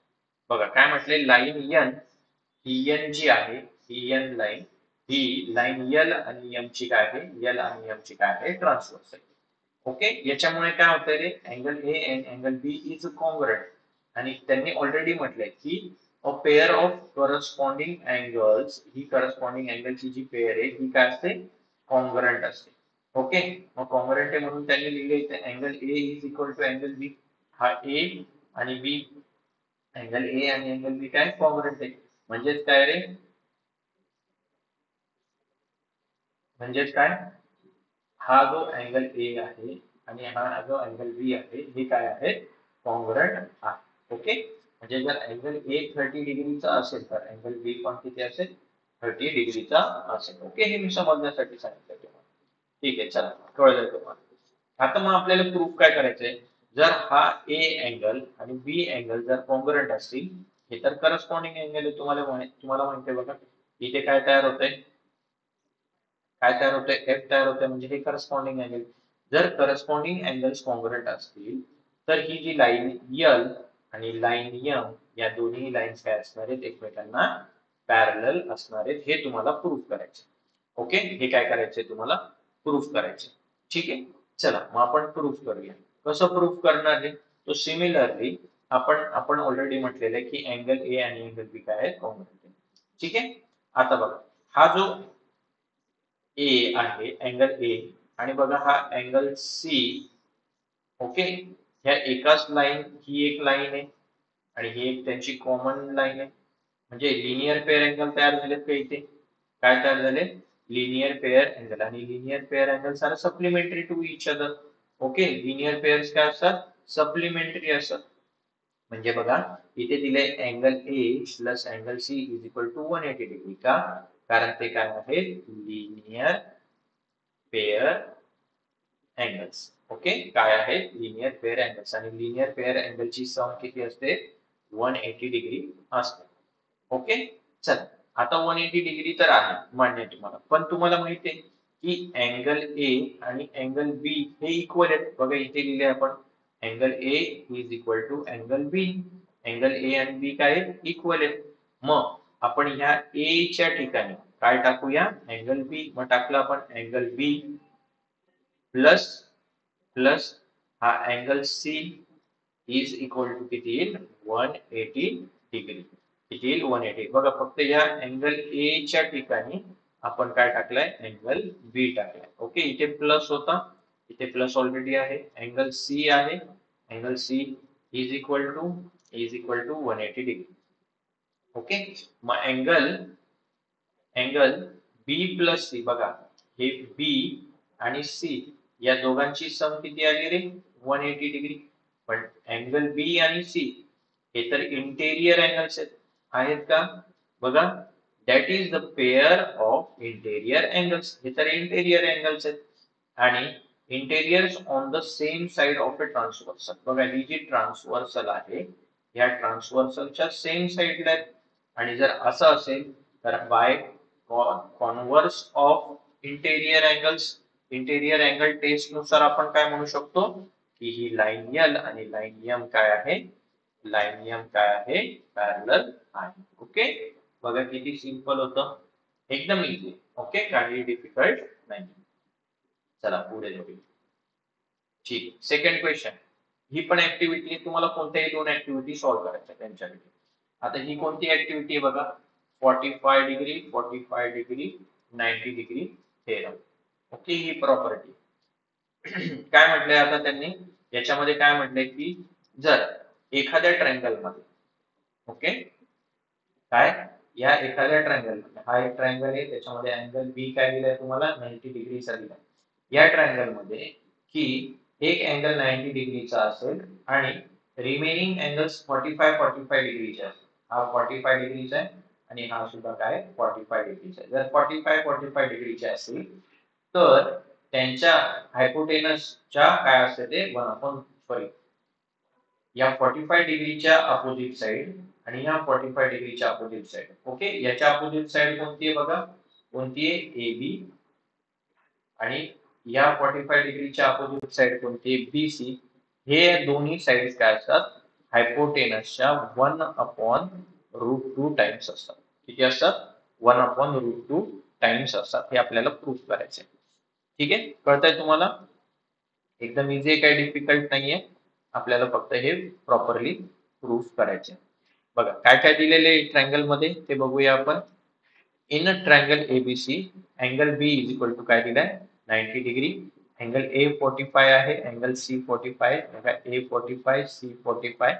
बघा काय म्हटले, लाईन एन ही एन जी आहे, ही एन लाईन, ही लाईन एल आणि एम ची काय आहे, एल आणि एम ची काय आहे, ट्रान्सव्हर्स आहे. ओके, याच्यामुळे काय होतंय रे, angle A and angle B is congruent. आणि त्यांनी ऑलरेडी म्हटलंय की a pair of corresponding angles, ही करस्पॉन्डिंग अँगलची जी पेअर आहे ही काय असते, कॉन्ग्रुएंट असते. ओके, मग कॉन्ग्रुएंट आहे म्हणून त्यांनी लिहिले इथे angle A is equal to angle B. हा ए आणि बी, अँगल ए आणि अँगल बी काय कॉन्ग्रुएंट आहे. म्हणजेच काय रे, म्हणजेच काय, हा जो अँगल ए आहे आणि हा जो अँगल बी आहे हे काय आहे, कॉन्ग्रुएंट आहे. ओके, म्हणजे जर अँगल ए 30 डिग्रीचा असेल तर अँगल बी पण किती असेल, 30 डिग्रीचा असेल. ओके, हे मी समजण्यासाठी सांगितलं तुम्हाला. ठीक आहे, चला कळलं तुम्हाला. आता मग आपल्याला प्रूफ काय करायचंय, जर हा ए अँगल आणि बी अँगल जर कॉन्ग्रुएंट असतील, हे तर करस्पॉन्डिंग अँगल आहे. तुम्हाला माहिती आहे बघा, इथे काय तयार होतंय, काय तयार होतंय, एफ तयार होतंय, म्हणजे हे करस्पॉन्डिंग अँगल. जर करस्पॉन्डिंग अँगल्स कॉन्ग्रुएंट असतील तर ही जी लाईन यल आणि लाईन एम या दोन्ही लाईन्स काय असणार आहेत, एकमेकांना पॅरलल असणार आहेत. हे तुम्हाला प्रूफ करायचे. ओके, हे काय करायचंय तुम्हाला, प्रूफ करायचे. ठीक आहे, चला मग आपण प्रूफ करूया. कसं प्रूफ करणार आहे, तो सिमिलरली आपण ऑलरेडी म्हटलेलं आहे की अँगल ए आणि अँगल बी काय आहे, कॉन्ग्रुएंट. ठीक आहे, आता बघा हा जो ए आहे अँगल ए, आणि बघा हा अँगल सी. ओके, ह्या एकाच लाईन, ही एक लाईन आहे आणि ही एक त्यांची कॉमन लाईन आहे. म्हणजे लिनियर पेअर अँगल तयार झालेत का इथे, काय तयार झाले, लिनियर पेअर अँगल. आणि linear pair angles are supplementary to each other. Okay, linear pairs काय असतात, सप्लिमेंटरी असतात. म्हणजे बघा इथे दिले angle A plus angle C is equal to 180 degree. का, कारण ते काय आहेत, लिनियर पेअर अँगल्स. ओके, काय आहेत, लिनियर पेअर अँगल्स. आणि लिनियर पेअर अँगलची सम किती असते, 180 डिग्री असते. ओके, चला आता 180 डिग्री तर आहे मान्य तुम्हाला, पण तुम्हाला माहिती आहे की अँगल ए आणि अँगल बी हे इक्वल आहेत. बघा इथे लिहिले आपण angle A is equal to angle B. Angle A आणि बी काय आहेत इक्वल आहेत. मग आपण ह्या ए च्या ठिकाणी काय टाकूया अँगल बी. मग टाकलं आपण अँगल बी प्लस प्लस हा angle C is equal to किती येईल 180 डिग्री. किती येईल 180. बघा फक्त या अँगल ए च्या ठिकाणी आपण काय टाकलाय अँगल बी टाकलाय. ओके इथे प्लस होता इथे प्लस ऑलरेडी आहे. अँगल सी आहे angle C is equal to 180 degree. Okay मग अँगल बी प्लस सी बघा हे बी आणि सी या दोघांची सम किती आली रे 180 डिग्री. पण अँगल बी आणि सी हे तर इंटेरियर अँगल्स आहेत का बघा that is the pair of interior angles. हे तर इंटेरियर अँगल्स आहेत आणि interiors on the same side of a transversal. बघा ही जी ट्रान्सव्हर्सल आहे या ट्रान्सव्हर्सलच्या सेम साइडला आहेत. आणि जर असं असेल तर by converse of interior angles interior angle test नुसार आपण काय म्हणू शकतो की ही लाईन एल आणि लाईन एम काय आहे लाईन एम काय आहे पॅरलल आहे. ओके बघा किती सिंपल होतं एकदम इझी. ओके काही डिफिकल्ट नाही. चला पुढे जाऊया. ठीक सेकंड क्वेश्चन. ही पण ऍक्टिव्हिटी तुम्हाला कोणत्याही दोन ऍक्टिव्हिटी सॉल्व्ह करायच्या त्यांच्याकडे. आता ही कोणती ऍक्टिव्हिटी आहे बघा 45 degree 45 degree 90 degree theorem. Okay ही प्रॉपर्टी काय म्हटलंय आता त्यांनी याच्यामध्ये काय म्हटलंय की जर एखाद्या ट्रायंगल मध्ये ओके काय या एखाद्या ट्रायंगल मध्ये हा एक ट्रायंगल आहे त्याच्यामध्ये अँगल बी काय दिलाय तुम्हाला 90 डिग्रीचा दिलाय. या ट्रायंगल मध्ये की एक अँगल 90 डिग्रीचा असेल आणि रिमेनिंग अँगल्स 45 डिग्रीचे असतील. हा 45 डिग्रीचा आहे आणि हा सुद्धा काय 45 डिग्रीचा आहे. जर 45 डिग्रीचे असतील तर त्यांच्या हायपोटेनसच्या काय असते ते 1/, या 45 डिग्रीच्या अपोजिट साइड आणि या 45 डिग्रीच्या अपोजिट साइड. ओके याच्या अपोजिट साइड कोणती आहे बघा कोणती आहे ए बी आणि या 45 डिग्रीच्या अपोजिट साइड कोणती आहे बी सी. हे दोन्ही साइड्स काय असतात हायपोटेनसच्या 1/√2 टाइम्स असतात. किती असतात 1/√2 टाइम्स असतात. हे आपल्याला प्रूफ करायचे. ठीक आहे कळतंय तुम्हाला एकदम इझी आहे काही डिफिकल्ट नाहीये. आपल्याला फक्त हे प्रॉपरली प्रूफ करायचे. बघा काय काय दिलेले ट्रायंगल मध्ये ते बघूया आपण. In a triangle ABC angle B is equal to काय दिलाय 90 डिग्री. अँगल ए 45 आहे अँगल सी 45 बघा ए 45 सी 45.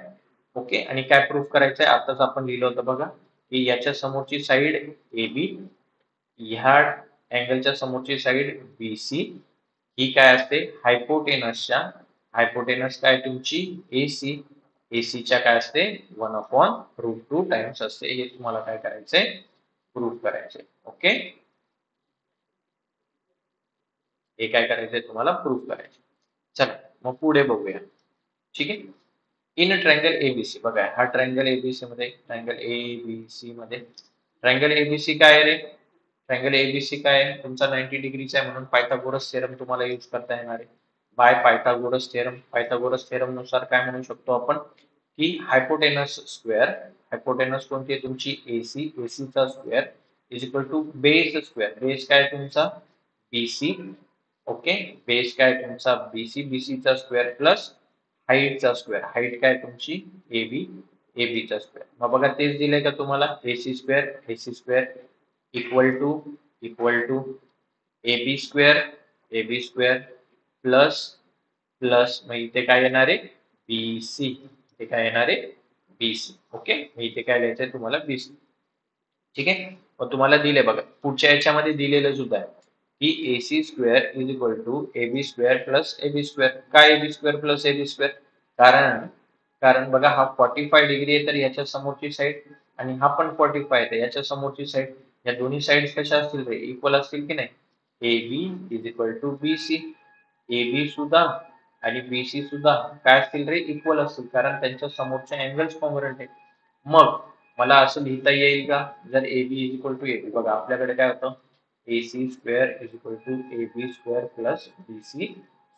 ओके आणि काय प्रूफ करायचंय आताच आपण लिहिलं होतं बघा की याच्या समोरची साइड ए बी ह्या अँगलच्या समोरची साइड बी सी ही काय असते हायपोटेनसच्या हायपोटेनस काय तुमची एसी एसीच्या काय असते 1/√2 टाइम्स असते. हे तुम्हाला काय करायचंय प्रूफ करायचंय. ओके हे काय करायचंय तुम्हाला प्रूफ करायचे. चला मग पुढे बघूया. ठीक आहे इन ट्रायंगल एबीसी बघा हा ट्रायंगल एबीसी मध्ये ट्रायंगल एबीसी मध्ये ट्रायंगल एबीसी काय आहे रे ट्रायंगल एबीसी काय आहे तुमचा 90 डिग्रीचा आहे म्हणून पायथागोरस थेरम तुम्हाला यूज करता येणार आहे. बाय पायथागोरस थेरम नुसार काय म्हणू शकतो आपण की हायपोटेनस स्क्वेअर हायपोटेनस कोणती आहे तुमची एसी एसीचा square is equal to base square base काय तुमचा बीसी. ओके बेस काय तुमचा बीसी बीसीचा स्क्वेअर प्लस हाईटचा स्क्वेअर हाईट काय तुमची एबी एबीचा स्क्वेअर. मग बघा तेच दिलंय का तुम्हाला AC square equal to AB square plus plus मग इथे काय येणार आहे बीसी इथे काय येणार आहे बीसी. ओके मग इथे काय लिहायचंय तुम्हाला बीसी. ठीक आहे मग तुम्हाला दिले बघा पुढच्या याच्यामध्ये दिलेलं सुद्धा आहे की AC square is equal to AB square plus AB square. काय AB square plus AB square कारण कारण बघा हा 45 डिग्री आहे तर याच्या समोरची साइड आणि हा पण 45 आहे याच्या समोरची साइड या दोन्ही साइड कशा असतील रे इक्वल असतील की नाही. A B is equal to B C A B सुद्धा आणि बी सी सुद्धा काय असतील रे इक्वल असतील कारण त्यांच्या समोरच्या अँगल्स कॉन्ग्रुएंट आहेत. मग मला असं लिहिता येईल का जर A B is equal to A B बघा आपल्याकडे काय होतं AC square is equal to AB square plus BC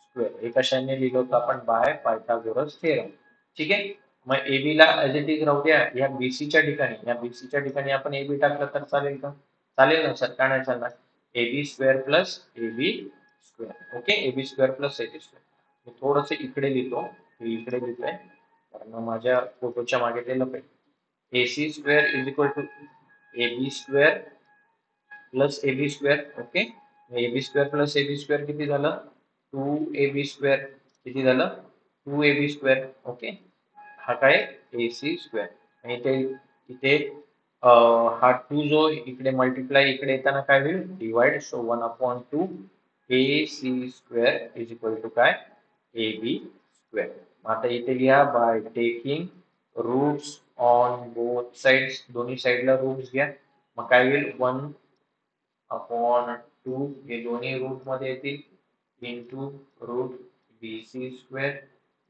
square. हे कशाने लिहिलं होतं आपण? By Pythagoras theorem. ठीक आहे. मग AB ला ऍज इट इज राहू द्या. या BC च्या ठिकाणी आपण AB टाकलं तर चालेल का? चालेल ना सर, का नाही चालणार? AB square plus AB square. Okay, AB square plus AB square. मी थोडस इकडे लिहितो, इकडे लिहितोय कारण माझ्या फोटोच्या मागे ते लपेल. AC square is equal to AB square plus AB square. Okay, AB square plus AB square किती झालं? 2AB square. किती झालं? 2AB square. ओके, हा काय? AC square. आणि इथे इथे हा 2 जो इकडे मल्टिप्लाय इकडे येताना काय होईल? Divide. So 1/2 AC square is equal to काय? AB square. आता इथे लिहा by taking roots on both sides. दोन्ही साइडला रूट्स घ्या. मग काय होईल? 1/2 हे दोन्ही रूट मध्ये येतील into root BC square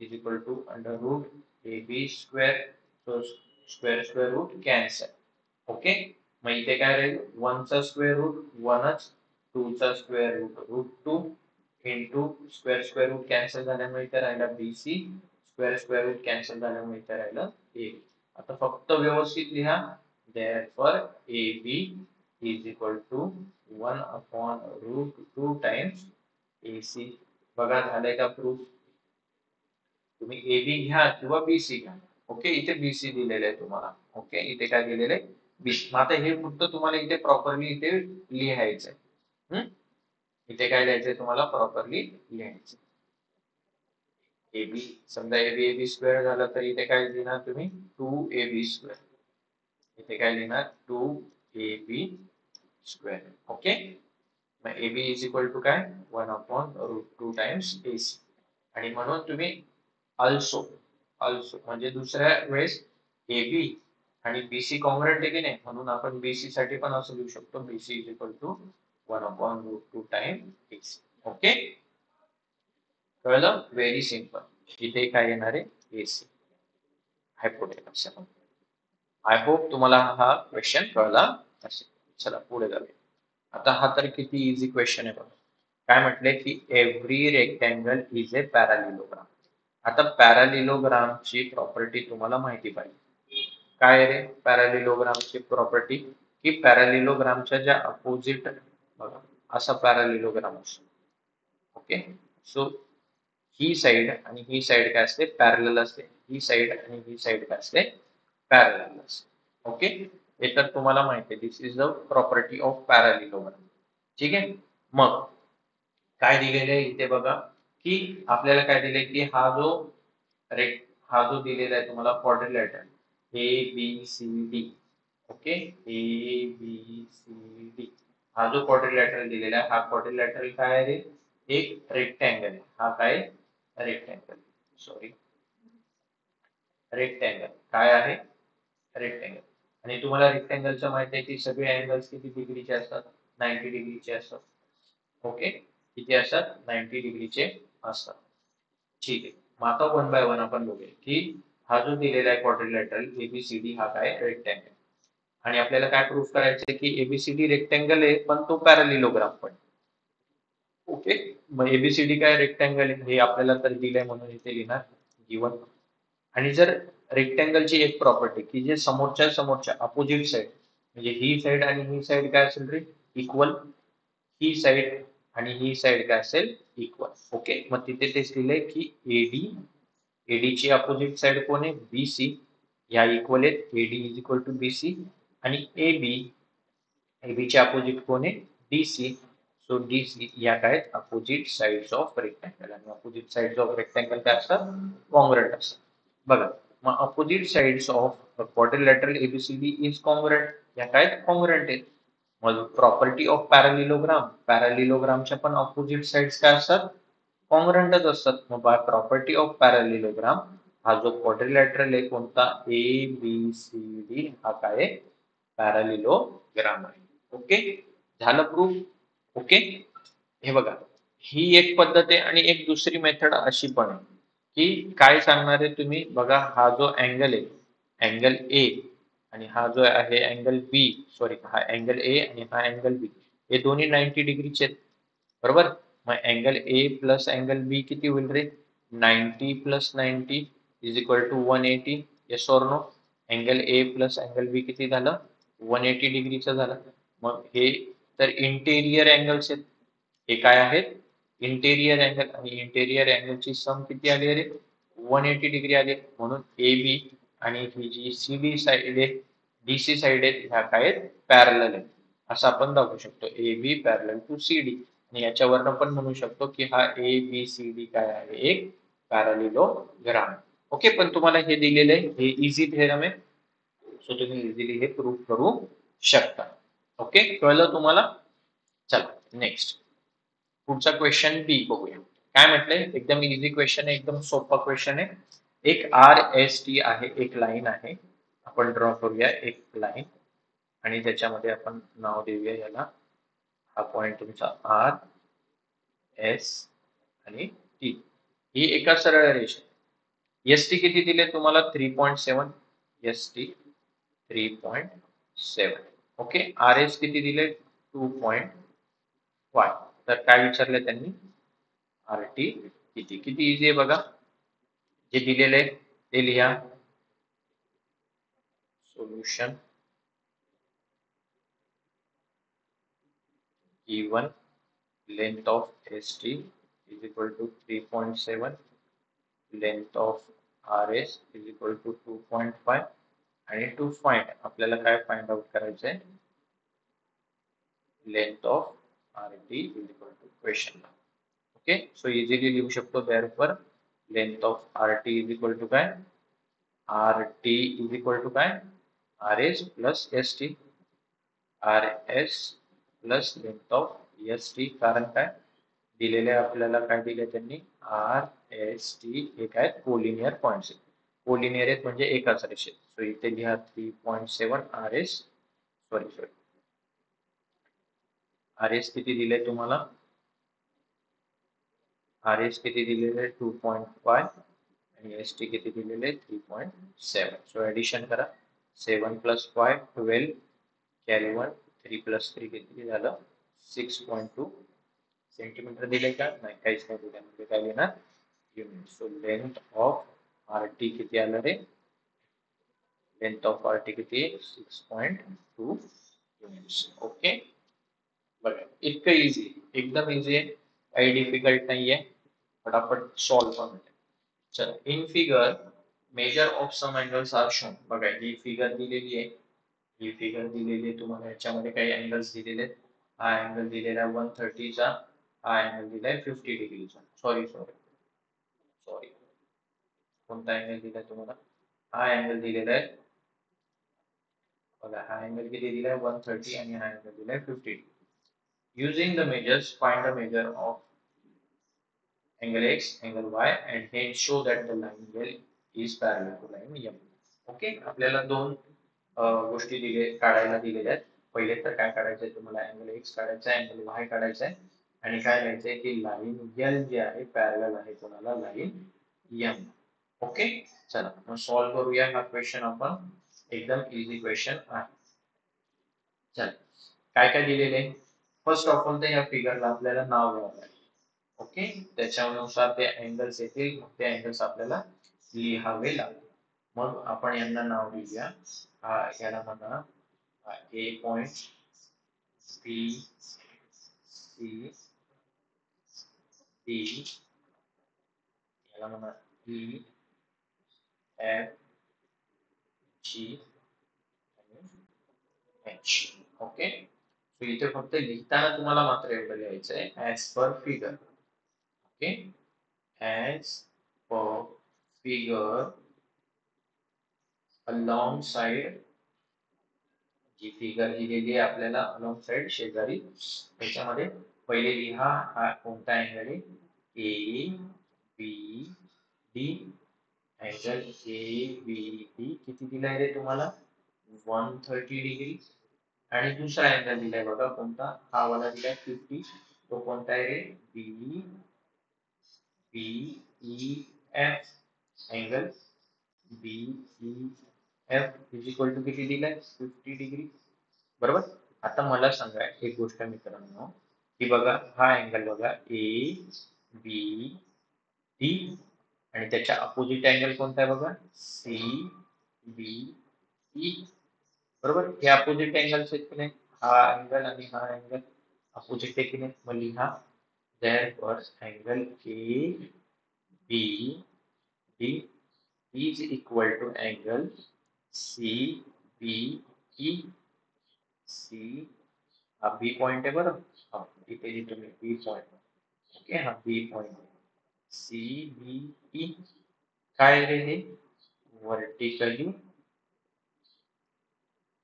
is equal to under root AB square. So square square root cancel. Okay, मग इथे काय राहील? 1 चा स्क्वेअर रूट 1च, 2 चा square root root 2 into square square root cancel झाल्यामुळे इथे राहिला BC square square root cancel झाल्यामुळे इथे राहिलं AB. आता फक्त व्यवस्थित लिहा. therefore AB is equal to 1/√2 times AC. बघा झालंय का प्रूफ? तुम्ही AB घ्या किंवा BC घ्या. ओके, इथे BC दिलेलं आहे तुम्हाला. ओके, इथे काय दिलेलं आहे? BC. आता हे फक्त तुम्हाला इथे प्रॉपरली इथे लिहायचंय. इथे काय लिहायचंय तुम्हाला? प्रॉपरली लिहायचं. AB, समजा AB स्क्वेअर झाला तर इथे काय लिहिणार तुम्ही? 2AB square. इथे काय लिहिणार? 2AB square. ओके, मग AB इज इक्वल टू काय? 1/√2 टाइम्स AC. आणि म्हणून तुम्ही अल्सो म्हणजे दुसऱ्या वेळेस AB आणि BC कॉंग्रंट आहे की नाही, म्हणून आपण BC साठी पण असं लिहू शकतो. BC is equal to 1/√2 time AC. Okay, कळलं? Very simple. इथे काय येणार आहे? AC hypotenuse. आय होप तुम्हाला हा क्वेश्चन कळला असेल. चला पुढे जाऊया. आता हा तर किती इझी क्वेश्चन आहे बघा. काय म्हटले की एव्हरी रेक्टँगल इज ए पॅरालिलोग्राम. आता पॅरालिलोग्रामची प्रॉपर्टी तुम्हाला माहिती पाहिजे. काय रे पॅरालिलोग्रामची प्रॉपर्टी? की पॅरालिलोग्रामच्या ज्या अपोजिट, बघा असा पॅरालिलोग्राम असतो. ओके, सो ही साइड आणि ही साइड काय असते? पॅरलल असते. ही साइड आणि ही साइड काय असते? पॅरलल असते. ओके, हे तर तुम्हाला माहिती आहे. दिस इज द प्रॉपर्टी ऑफ पॅरालिलोग्राम. ठीक आहे. मग काय दिलेलं आहे इथे बघा, की आपल्याला काय दिलंय की हा जो दिलेला आहे तुम्हाला क्वाड्रिलॅटरल ABCD. ओके, ABCD हा जो क्वाड्रिलॅटरल दिलेला आहे, हा क्वाड्रिलॅटरल काय आहे रे? एक रेक्टँगल आहे. हा काय? रेक्टँगल. सॉरी, रेक्टँगल काय आहे? रेक्टँगल. आणि तुम्हाला रेक्टँगलचं माहिती आहे की सगळे अँगल्स किती डिग्रीचे असतात? 90 डिग्रीचे असतात. ओके, किती असतात? 90 डिग्रीचे असतात. ठीक आहे. मग आता वन बाय वन आपण बघूया की हा जो दिलेला आहे क्वाड्रिलॅटरल ABCD हा काय? रेक्टँगल. आणि आपल्याला काय प्रूफ करायचं की ABCD रेक्टँगल आहे पण तो पॅरालिलोग्राम पण. ओके, मग ABCD काय? रेक्टँगल आहे. हे आपल्याला तर दिलंय म्हणून इथे लिहिणार गिवन. आणि जर रेक्टँगलची एक प्रॉपर्टी की जे समोरच्या अपोजिट साइड, म्हणजे ही साइड आणि ही साइड काय असेल रे? इक्वल. ही साइड आणि ही साइड काय असेल? इक्वल. ओके, मग तिथे तेच लिहिलंय की AD ची अपोजिट साइड कोण आहे? BC. या इक्वल आहेत. AD is equal to BC. आणि AB चे अपोजिट कोण आहे? DC. सो DC या काय? Opposite sides of rectangle. आणि अपोजिट साइड्स ऑफ रेक्टँगल काय असतात? कॉंग्रंट असतात. बघा, मग opposite sides of quadrilateral ABCD is congruent. या काय? कॉंग्रंट आहेत. मग प्रॉपर्टी ऑफ पॅरालिलोग्रामच्या पण अपोजिट साइड्स काय असतात? कॉंग्रंटच असतात. मग बाय प्रॉपर्टी ऑफ पॅरालिलोग्राम हा जो क्वाड्रिलॅटरल आहे कोणता? ABCD हा काय? पॅरालिलोग्राम आहे. ओके, झालं प्रूफ. ओके, हे बघा, ही एक पद्धत आहे. आणि एक दुसरी मेथड अशी पण आहे की काय सांगणार आहे तुम्ही? बघा, हा जो अँगल आहे, अँगल A, आणि हा जो आहे अँगल B, सॉरी, हा अँगल A आणि हा अँगल B. हे दोन्ही 90 डिग्रीचे आहेत बरोबर. मग angle A plus angle B किती होईल रे? 90 plus 90 is equal to 180. Yes or no? Angle A plus angle B किती झालं? 180 डिग्रीचं झालं. मग हे तर इंटेरियर अँगल्स आहेत. हे काय आहेत? Interior angle. आणि इंटेरियर अँगलची सम किती आली रे? 180 डिग्री आली. म्हणून ए बी आणि ही जी सी डी साइड आहे, डीसी साइड आहेत, ह्या काय आहेत? पॅरलल आहेत. असं आपण दाखवू शकतो. A B parallel to C D. आणि याच्यावरनं पण म्हणू शकतो की हा ए बी सी डी काय आहे? एक पॅरालिलोग्राम. ओके. पण तुम्हाला हे दिलेलं आहे, हे इझी थेरम आहे, सो तुम्ही इझिली हे प्रूव्ह करू शकता. ओके, कळलं तुम्हाला? चला नेक्स्ट पुढचा क्वेश्चन बी बघूया. काय म्हटलंय? एकदम इझी क्वेश्चन आहे, एकदम सोपा क्वेश्चन आहे. एक आर एस टी आहे, एक लाईन आहे. आपण ड्रॉ करूया एक लाईन आणि त्याच्यामध्ये आपण नाव देऊया याला, हा पॉइंट तुमचा आर एस आणि टी. ही एका सरळ रेषा. एस टी किती दिले तुम्हाला? 3.7. S T 3.7. Okay. R S किती दिले? 2.5. तर काय विचारले त्यांनी? आर टी किती? किती इझी आहे बघा. जे दिलेले ते लिहा. Solution given length of ST is equal to 3.7, length of RS is equal to 2.5 आणि टू फाइंड आपल्याला काय फाइंड आउट करायचं आहे? Length of RT is equal to question. Okay, so easily लिहू शकतो बॅरपर. Length of RT is equal to काय? RT is equal to काय? RS plus ST. RS plus length of ST. कारण काय दिलेले आपल्याला? काय दिले त्यांनी? आर एस टी हे काय? कोलिनियर पॉइंट्स आहेत. कोलिनियर आहेत म्हणजे एकाच रेषेत. सो इथे लिहा 3.7 R S. Sorry R S किती दिले तुम्हाला? आर एस किती दिलेले? 2.5 आणि एस टी किती दिलेले? 3.7. सो ऍडिशन करा. 7 प्लस 5 12. कॅरी 1. 3 प्लस 3 किती झालं? 6.2 सेंटीमीटर दिले का? नाही, काहीच नाही दिले. म्हणजे काय लिहिणार? Unit. So length of R T किती आलं रे? लेंथ ऑफ आर टी किती? 6.2 युनिट्स. ओके, बघा इतकं इझी, एकदम इझी आहे, काही डिफिकल्ट नाहीये. फटाफट सॉल्व पण होते. चला, in figure measure of some angles are shown. बघा ही फिगर दिलेली आहे. ही फिगर दिलेली आहे तुम्हाला. याच्यामध्ये काही अँगल्स दिलेले आहेत. हा अँगल दिलेला आहे 130चा. हा अँगल दिलाय 50 डिग्रीचा. सॉरी कोणता अँगल दिलाय तुम्हाला? हा अँगल दिलेला आहे बघा. हा अँगल किती दिलाय? 130 आणि हा अँगल दिलाय 50. Using the measures, find the measure of angle x, angle y, and hence show that the line L is parallel to line M. Okay, आपल्याला दोन गोष्टी काढायला दिलेल्या आहेत. पहिले तर काय काढायचंय तुम्हाला? अँगल x काढायचा आहे, अँगल y काढायचा आहे, आणि काय लिहायचंय की लाईन L जी आहे पॅरलल आहे कोणाला? Line M. ओके, चला मग सॉल्व करूया हा क्वेश्चन आपण. एकदम इझी क्वेश्चन आहे. चला, काय काय दिलेले? फर्स्ट ऑफ ऑल तर या फिगरला आपल्याला नाव द्यावं लागेल. ओके, त्याच्यानुसार ते अँगल्स येतील. ते अँगल्स आपल्याला लिहावे लागतील. मग आपण यांना नाव देऊया. याला म्हणा ए पॉइंट, बी सी डी, याला म्हणा ई एफ जी आणि एच. ओके, सो इथे फक्त लिहिताना तुम्हाला मात्र एवढं लिहायचं आहे as per figure. Okay, as per figure along side. जी फिगर दिलेली आहे आपल्याला अलॉंग साइड, शेजारी, त्याच्यामध्ये पहिले लिहा हा कोणता अँगल आहे? A B D. Angle A B D किती दिलाय रे तुम्हाला? 130 डिग्री. आणि दुसरा अँगल दिलाय बघा कोणता? हा वाला दिलाय 50. तो कोणता आहे रे? B B E F. Angle B E F is equal to किती दिलाय? 50 डिग्री. बरोबर. आता मला सांगा एक गोष्ट मित्रांनो, की बघा हा अँगल बघा ए बी डी आणि त्याच्या अपोजिट अँगल कोणता आहे बघा सी बी ई. बरोबर, हे अपोजिट अँगल्स आहेत की नाही, हा अँगल आणि हा अँगल अपोजिट आहे की नाही. मग लिहा therefore angle ABD is equal to angle CBE. C हा बी पॉइंट आहे बरं, हा इथे लिहितो मी बी पॉइंट. ओके, हा बी पॉइंट. CBE काय रे हे, वर्टिकली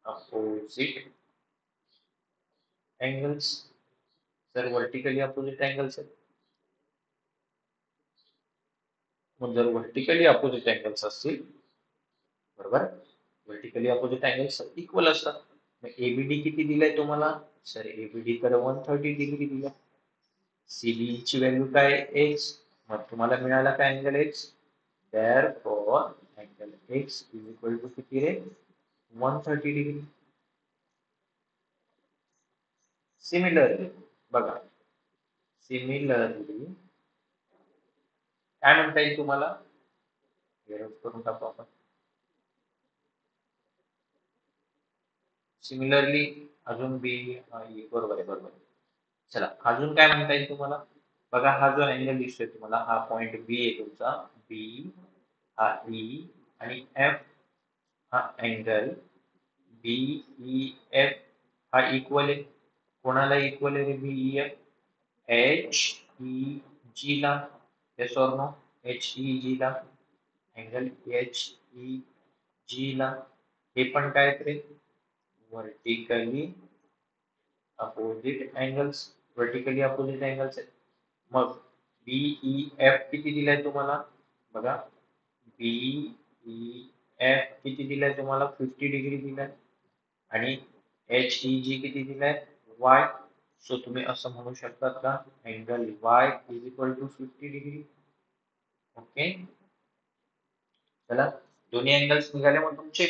अपोजिट अँगल्स. तर वर्टिकली अपोजिट अँगल्स आहेत. मग जर वर्टिकली अपोजिट अँगल्स असतील, बरोबर, वर्टिकली अपोजिट अँगल्स इक्वल असतात. मग एबीडी किती दिलाय तुम्हाला, सर एबीडी तर 130 डिग्री दिलाय. सीबी ची व्हॅल्यू काय एक्स, मग तुम्हाला मिळाला काय angle X. therefore angle X is equal to किती रे, 130 डिग्री. सिमिलरली बघा, सिमिलरली काय म्हणता येईल तुम्हाला, करून टाकू आपण. सिमिलरली अजून बी, बरोबर आहे बरोबर आहे. चला अजून काय म्हणता येईल तुम्हाला. बघा हा जो अँगल दिसतोय तुम्हाला, हा पॉइंट बी आहे तुमचा, बी हा ई आणि एफ हा अँगल बीई एफ हा इक्वल आहे. कोणाला इक्वल आहे BE F, H E G ला. Yes or no, H E G ला, अँगल एच ई जी ला. हे पण काय रे, vertically opposite angles, vertically opposite angles आहेत. मग बीई एफ किती दिलाय तुम्हाला, बघा बीई एफ किती दिलाय तुम्हाला, 50 डिग्री दिलाय. आणि एच ई जी किती दिलाय, वाय. सो तुम्ही असं म्हणू शकतात का, angle Y is equal to 50 degree. Okay, चला दोन्ही अँगल्स निघाले मग तुमचे.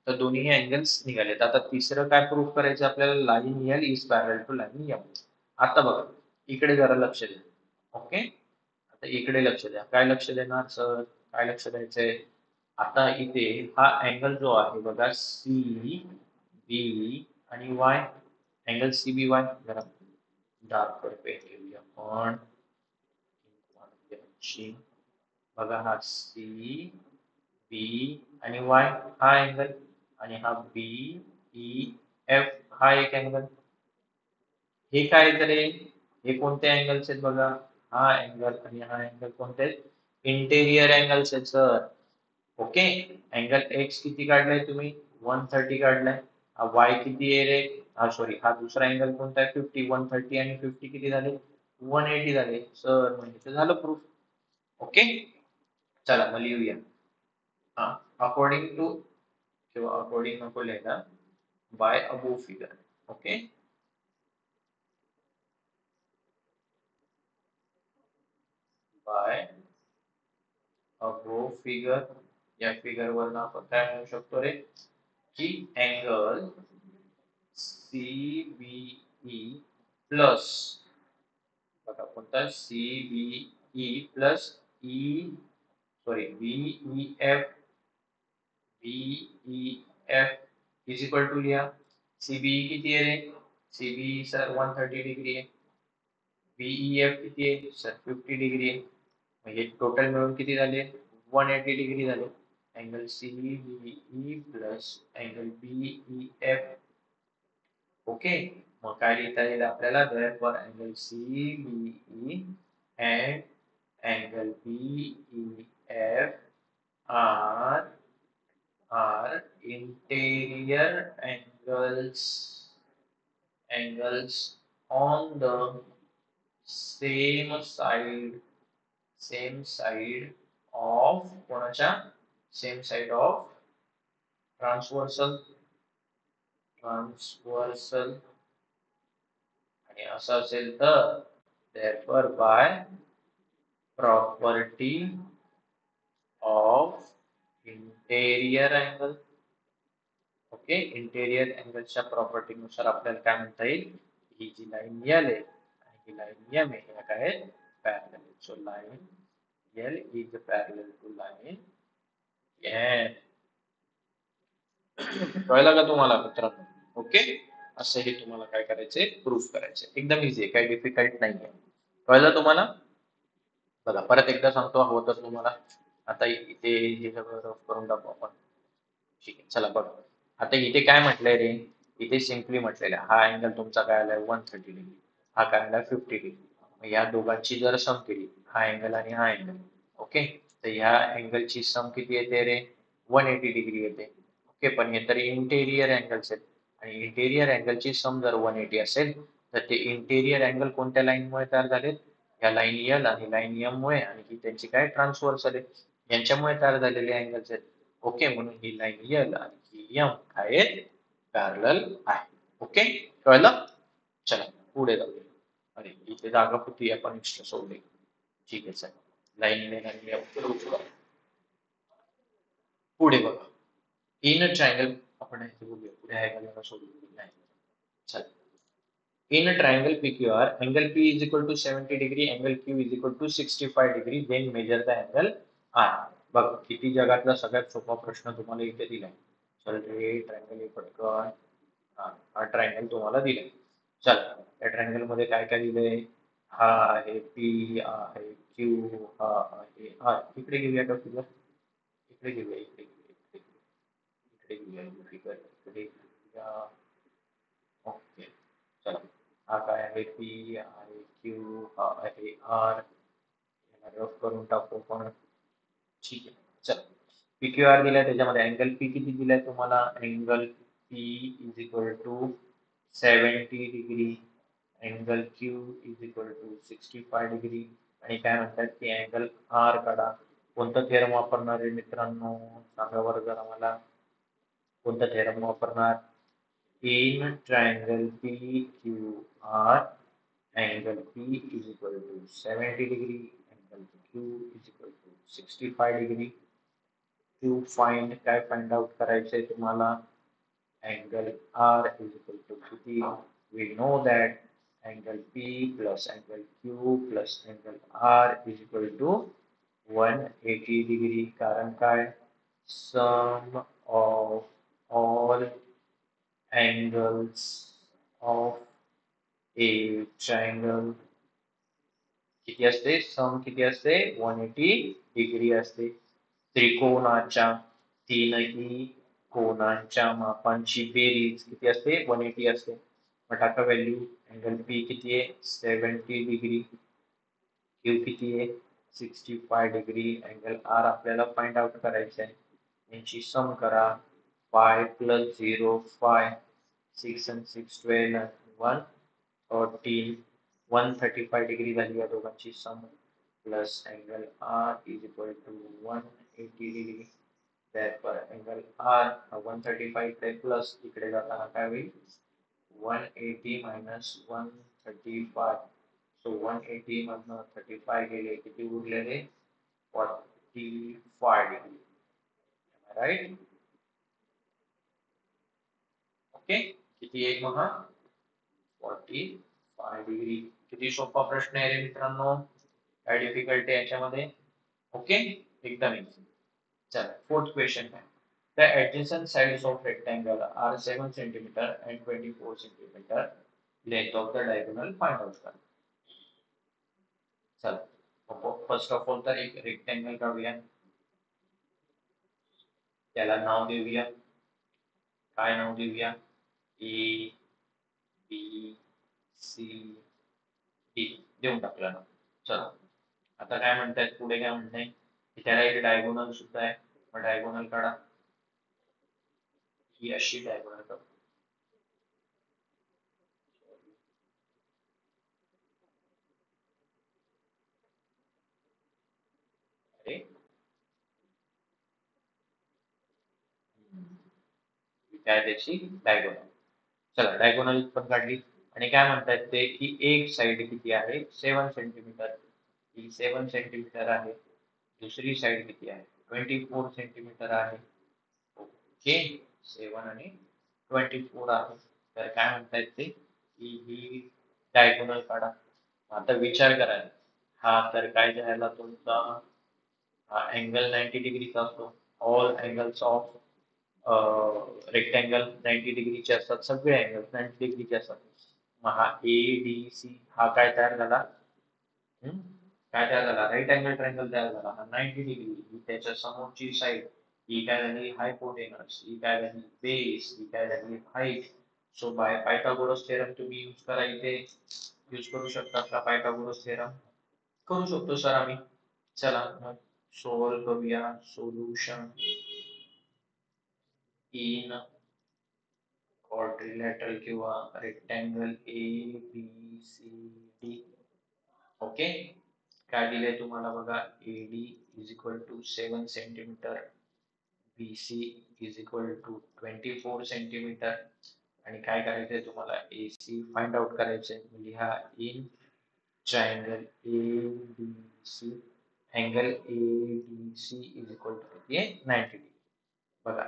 तर दोन्ही अँगल्स निघालेत. आता तिसरं काय प्रूफ करायचं आपल्याला, लाईन एल इज पॅरल टू लाईन एम. आता बघा इकडे जरा लक्ष द्या. ओके, आता इकडे लक्ष द्या. काय लक्ष देणार सर, काय लक्ष द्यायचंय. आता इथे हा अँगल जो आहे बघा सी बी आणि Y, angle C B Y, जरा डार्कर पेन घेऊया आपण. बघा हा सी बी आणि वाय हा अँगल, आणि हा बी ई एफ हा एक अँगल. हे काय रे, हे कोणते अँगल्स आहेत बघा, हा अँगल आणि हा अँगल कोणते आहेत, इंटेरियर अँगल्स आहेत सर. ओके, अँगल एक्स किती काढलाय तुम्ही, 130 काढलाय. वाय किती आहे रे, हा सॉरी हा दुसरा अँगल कोणता आहे, 50. 130 आणि 50 किती झाले, 180 झाले सर. म्हणजे ते झालं प्रूफ. ओके, चला मग लिहूया. हा, अकॉर्डिंग टू, किंवा अकॉर्डिंग नको लिहायला, by above figure. Okay, by above figure. या फिगर वरनं आपण काय म्हणू शकतो रे, की अँगल सीबीई प्लस, बघा कोणता, CBE plus E, sorry BE F, BE F is equal to लिहा. सीबीई किती आहे रे, सीबीई सर 130 डिग्री आहे. बीई एफ किती आहे सर, 50 डिग्री आहे. म्हणजे टोटल मिळून किती झाले, 180 डिग्री झाले. Angle CBE plus angle BE F. Okay, मग काय लिहिता येईल आपल्याला, therefore angle CBE and angle BEF are interior angles on the same side of कोणाच्या, same side of transversal. आणि असं असेल तर therefore by property of interior angle, okay, interior अँगलच्या प्रॉपर्टीनुसार आपल्याला काय म्हणता येईल, ही जी लाईन एल आहे आणि ही लाईन एम आहे या काय आहेत parallel. So line L is parallel to line M. कळलं का तुम्हाला मित्रांनो? ओके, असं हे तुम्हाला काय करायचंय, प्रूफ करायचंय. एकदम इझी आहे, काही डिफिकल्ट नाहीये. कळलं तुम्हाला? बघा परत एकदा सांगतो हवं तर तुम्हाला. आता इथे हे सगळं रफ करून टाकू आपण. ठीक आहे, चला बघा. आता इथे काय म्हटलंय रे, इथे सिम्पली म्हटलेलं आहे हा अँगल तुमचा काय आलाय 130 डिग्री, हा काय आलाय 50 डिग्री. या दोघांची जर सम केली, हा अँगल आणि हा अँगल, ओके, तर ह्या अँगलची सम किती येते रे, 180 डिग्री येते. ओके, पण हे तर इंटेरियर अँगल्स आहेत आणि इंटेरियर अँगलची सम जर 180 असेल तर ते इंटेरियर अँगल कोणत्या लाईनमुळे तयार झालेत, या लाईन एल आणि लाईन एम मुळे, आणि ही त्यांची काय ट्रान्सव्हर्सल आहेत, यांच्यामुळे तयार झालेले अँगल्स आहेत. ओके, म्हणून ही लाईन एल आणि ही एम आहेत पॅरलल आहे. ओके, कळलं? चला पुढे जाऊया. अरे इथे जागा होती, आपण एक्स्ट्रा सोडली. ठीक आहे, चला लाईन लाईन पुढे बघा. इन अ ट्रायंगल, आपण इथे बघूया पुढे आहे का जरा सोडून नाही. चला, in a triangle PQR, angle P is equal to 70 degree, angle Q is equal to 65 degree, then measure the angle R. बघ किती जगातला सगळ्यात सोपा प्रश्न तुम्हाला इथे दिलाय. चल रे ट्रायंगल हे पटकन. हा ट्रायंगल तुम्हाला दिलाय. चल या ट्रायंगल मध्ये काय काय दिलंय, हा आहे पी, आहे क्यू, हा आहे आर. इकडे घेऊया का तुझं, इकडे घेऊया, इकडे घेऊया, इकडे घेऊया फिगर, इकडे घेऊया. ओके, चला हा काय आहे पी, आहे क्यू, हा आहे आर. रफ करून टाकू पण. ठीक आहे, चल पी क्यू आर दिलाय, त्याच्यामध्ये अँगल पी किती दिलाय तुम्हाला, angle P is equal to 70 degree, angle Q is equal to 65 degree, आणि काय म्हणतात की अँगल आर काढा. कोणतं थेरम वापरणार आहे मित्रांनो, सांगा बरं जरा मला, कोणता थेरम वापरणार. In triangle PQR, angle P is equal to 70 degree, angle Q is equal to 65 degree. To find, काय find out करायचंय तुम्हाला, angle R is equal to किती, we know that angle P plus angle Q plus angle R is equal to 180 degree. कारण काय, sum of all angles of a triangle किती असते, सम किती असते, 180 डिग्री असते. त्रिकोणाच्या तीनही कोणांच्या मापांची बेरीज किती असते, 180 असते. मग टाका व्हॅल्यू, अँगल पी किती आहे 70 डिग्री, क्यू किती आहे 65 डिग्री, अँगल आर आपल्याला फाइंड आउट करायचं आहे. यांची सम करा, 5 प्लस 0 5, 6 and 6 12 and 1 14, 135 डिग्री झाली या दोघांची sum, plus angle R is equal to 180 degree. therefore angle R 135 कडे प्लस, इकडे जाताना काय होईल, 180 minus 135. सो 180 मधनं 35 गेले, किती उरलेले 45 डिग्री. राईट? ओके, किती आहे मग हा, 45 डिग्री. किती सोपा प्रश्न आहे रे मित्रांनो, काय डिफिकल्टी आहे याच्यामध्ये. ओके, एकदम इझी. चला फोर्थ क्वेश्चन आहे. The adjacent sides of rectangle are 7 centimeter and 24 centimeter. Length of the diagonal find out करा. चला फर्स्ट ऑफ ऑल तर एक रेक्टेंगल काढूया, त्याला नाव देऊया, काय नाव देऊया, ए बी सी डी देऊन टाकलं ना. चला आता काय म्हणतायत पुढे, काय म्हणताय, त्याला एक डायगोनल सुद्धा आहे, मग डायगोनल काढा. ही अशी डायगोनल काढू. अरे काय त्याची डायगोनल. चला डायगोनल पण काढली, आणि काय म्हणतायत ते की एक साइड किती आहे 7 सेंटीमीटर, ही 7 सेंटीमीटर आहे. दुसरी साइड किती आहे 24 सेंटीमीटर आहे. ओके, 7 आणि 24 आहे. तर काय म्हणतायत ते की ही डायगोनल काढा. आता विचार करा, हा तर काय झाला तुमचा अँगल 90 डिग्रीचा असतो. ऑल अँगल्स ऑफ रेक्टँगल 90 डिग्रीचे असतात. सगळे अँगल 90 डिग्रीचे असतात. मग हा ए डी सी हा काय तयार झाला? हम्म? काय तयार झाला? राईट अँगल ट्रायंगल तयार झाला. हा 90 डिग्री ही त्याच्या समोरची साईड, ही काय झाली? हायपोटेनस, ही काय झाली? बेस, ही काय झाली? Height. So bye Pythagoras theorem तुम्ही यूज करा, इथे यूज करू शकता का पायथागोरस थेरम? करू शकतो सर आम्ही. चला मग सोल्व करूया. सोल्युशन इन क्वाड्रिलॅटरल किंवा rectangle A B C D. Okay, काय दिलंय तुम्हाला बघा? AD is equal to 7 centimetre, BC is equal to 24 centimetre, आणि काय करायचंय तुम्हाला? AC फाइंड आउट करायचंय. लिहा in triangle ABC angle ADC is equal to किती आहे? 90 डिग्री. बघा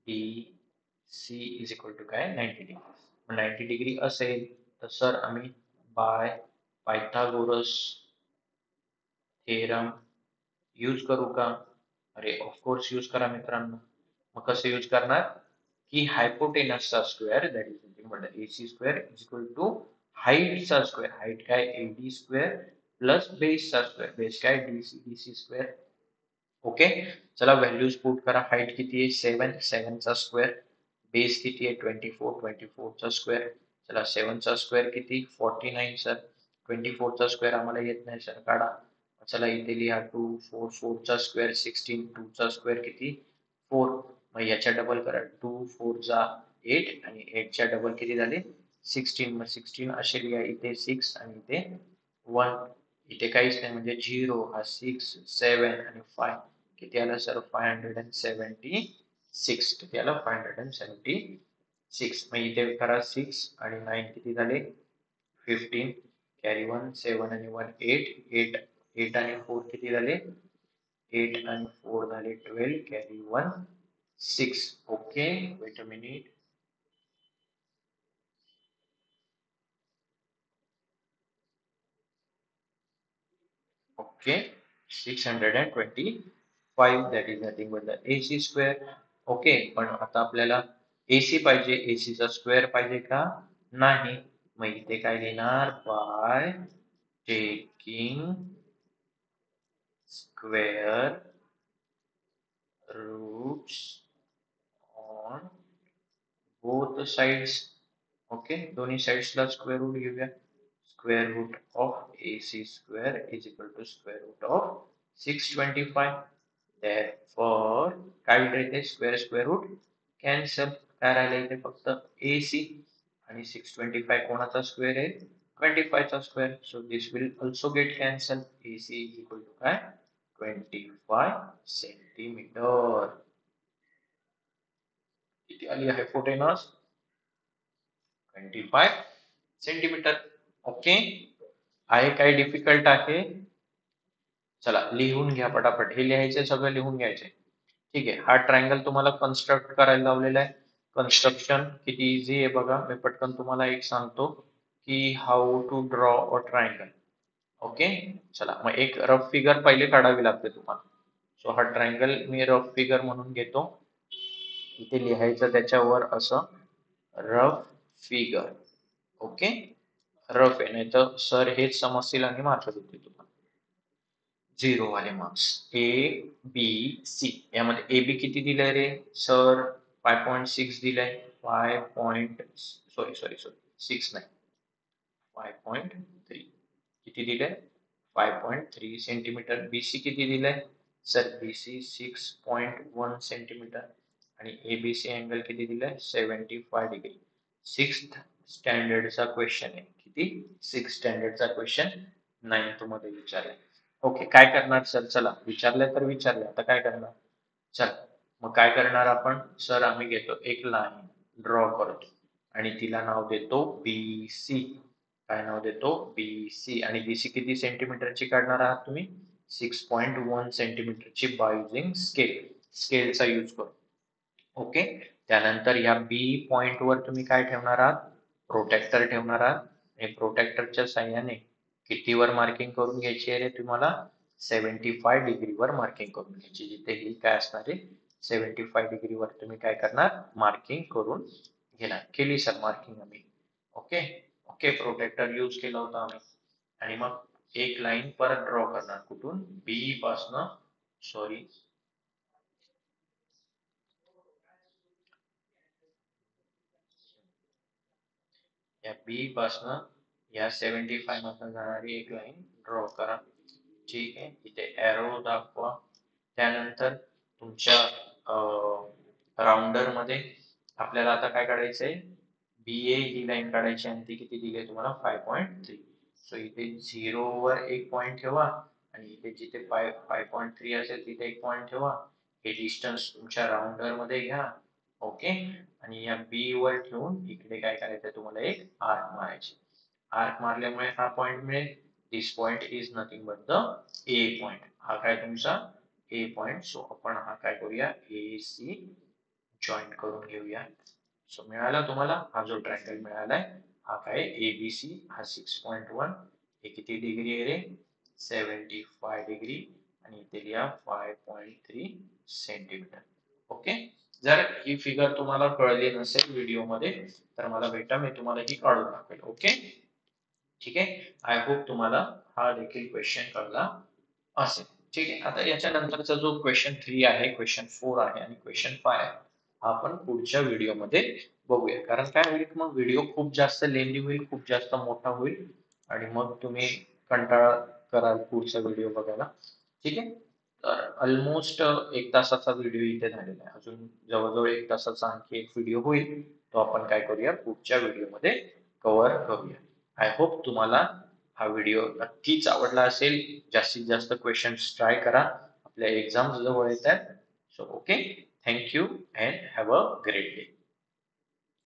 ADC इज इक्वल टू काय? 90 डिग्री. 90 डिग्री असेल तर सर आम्ही बाय पायथागोरस थेरम यूज करू का? अरे ऑफकोर्स यूज करा मित्रांनो. मग कसं यूज करणार? की हायपोटेनसचा square that is nothing but AC square is equal to हाईटचा स्क्वेअर. हाईट काय? AD स्क्वेअर प्लस बेसचा स्क्वेअर. बेस काय? DC square. ओके, चला व्हॅल्यूज पुट करा. हाईट किती आहे? 7, 7 चा स्क्वेअर. बेस किती आहे? 24, 24 चा स्क्वेअर. चला 7 चा स्क्वेअर किती? 49 सर. 24 चा स्क्वेअर आम्हाला येत नाही सर, काढा. चला इथे लिहा 2, 4, 4 चा स्क्वेअर 16, 2 चा स्क्वेअर किती? 4. मग याच्या डबल करा. 2, 4 चा 8 आणि 8 च्या डबल किती झाले? 16. मग 16 असे लिहा. इथे 6 आणि इथे 1. इथे काहीच नाही म्हणजे 0. हा 6, 7 आणि 5 किती आला सर? 576. किती आला? 576. मग इथे करा 6 आणि 9 किती झाले? 15. कॅरी 1, 7 आणि 1 8. 8 8 आणि 4 किती झाले? 8 आणि 4 झाले 12. Carry 1 6. Okay, weight a minute. Okay, 625 that is nothing but the AC square. Okay, पण आता आपल्याला AC पाहिजे. AC चा स्क्वेअर पाहिजे का? नाही. मग इथे काय लिहिणार? By taking square roots on both sides. Okay, दोन्ही साइड्सला स्क्वेअर रूट घेऊया. Square root of AC square is equal to square root of 625. Therefore काय भेटते? Square square root cancel. काय राहिलं इथे? फक्त AC. आणि 625 कोणाचा स्क्वेअर आहे? 25 चा square. So this will also get cancel. AC is equal to काय? 25 सेंटीमीटर. किती आली हायपोटेनस? 25 सेंटीमीटर. ओके, आहे काय डिफिकल्ट आहे? चला लिहून घ्या पटापट. हे लिहायचे, सगळं लिहून घ्यायचे. ठीक आहे, हा ट्रायंगल तुम्हाला कन्स्ट्रक्ट करायला लावलेला आहे. कन्स्ट्रक्शन किती इझी आहे बघा. मी पटकन तुम्हाला एक सांगतो की how to draw a triangle. Okay, चला मग एक रफ फिगर पहिले काढावी लागते तुम्हाला. सो हा ट्रायंगल मी रफ फिगर म्हणून घेतो. इथे लिहायचं त्याच्यावर असं रफ फिगर. ओके, रफ आहे, नाही तर सर हेच समजतील आणि मार्क देतील तुम्हाला. 0 वाले मार्क्स. ABC यामध्ये AB किती दिलंय रे सर? 5.6 दिलंय. 5 सॉरी सॉरी सॉरी 6 नाही, 5.3 किती दिलंय? 5.3 सेंटीमीटर. BC किती दिलंय सर? BC 6.1 centimetre. आणि ABC अँगल किती दिलाय? 75 डिग्री. 6th स्टँडर्डचा क्वेश्चन आहे. किती? 6th स्टँडर्डचा क्वेश्चन 9th मध्ये विचारलाय. ओके, काय करणार सर? चला विचारलंय तर विचारलंय, आता काय करणार? चल मग काय करणार आपण? सर आम्ही घेतो एक लाईन, ड्रॉ करतो आणि तिला नाव देतो BC. काय नाव देतो? BC. आणि BC किती सेंटीमीटरची काढणार आहात तुम्ही? 6.1 सेंटीमीटरची बाय युजिंग स्केल. स्केलचा यूज करू. ओके. त्यानंतर या बी पॉइंटवर तुम्ही काय ठेवणार आहात? प्रोटेक्टर ठेवणार आहात. आणि प्रोटेक्टरच्या साह्याने कितीवर मार्किंग करून घ्यायची आहे रे तुम्हाला? 75 डिग्रीवर मार्किंग करून घ्यायची. जिथे ही काय असणार आहे? 75 डिग्रीवर तुम्ही काय करणार? मार्किंग करून घेणार. केली सर मार्किंग आम्ही. ओके. ओके, प्रोटेक्टर यूज केला होता आम्ही. आणि मग एक लाईन परत ड्रॉ करणार. कुठून? बी पासनं, सॉरी, या बी पासनं या 75 मधनं जाणारी एक लाईन ड्रॉ करा. ठीक आहे. इथे एरो दाखवा. त्यानंतर तुमच्या राउंडर मध्ये आपल्याला आता काय काढायचंय? BA ही लाईन काढायची आणि ती किती दिली आहे तुम्हाला? 5.3. सो इथे 0 वर एक पॉइंट ठेवा आणि इथे जिथे 5.3 असेल तिथे एक पॉइंट ठेवा. हे डिस्टन्स तुमच्या राउंडर मध्ये घ्या. ओके. आणि या बी वर ठेवून इकडे काय करायचंय तुम्हाला? एक आर्क मारायची. आर्क मारल्यामुळे हा पॉइंट मिळेल. This point is nothing but the A point. हा काय तुमचा ए पॉइंट. सो आपण हा काय करूया? ए सी जॉईन करून घेऊया. सो मिळाला तुम्हाला हा जो ट्रायंगल मिळालाय. हा काय? एबीसी. हा 6.1. हे किती डिग्री आहे रे? 75 डिग्री. आणि इथे लिहा 5.3 सेंटीमीटर. ओके. जर ही फिगर तुम्हाला कळली नसेल व्हिडिओ मध्ये तर मला भेटा, मी तुम्हाला ही काढून दाखवेल. ओके. ठीक आहे. आय होप तुम्हाला हा देखील क्वेश्चन कळला असेल. ठीक आहे. आता याच्या नंतरचा जो क्वेश्चन 3 आहे, क्वेश्चन 4 आहे आणि क्वेश्चन 5 आहे, हा आपण पुढच्या व्हिडिओमध्ये बघूया. कारण काय होईल, मग व्हिडिओ खूप जास्त लेंदी होईल, खूप जास्त मोठा होईल आणि मग तुम्ही कंटाळा कराल पुढचा व्हिडिओ बघायला. ठीक आहे. तर ऑलमोस्ट 1 तासाचा व्हिडिओ इथे झालेला आहे. अजून जवळजवळ 1 तासाचा आणखी एक व्हिडिओ होईल. तो आपण काय करूया? पुढच्या व्हिडिओमध्ये कव्हर करूया. आय होप तुम्हाला हा व्हिडिओ नक्कीच आवडला असेल. जास्तीत जास्त क्वेश्चन्स ट्राय करा. आपल्या एक्झाम्स जवळ येत आहेत. So okay. Thank you and have a great day.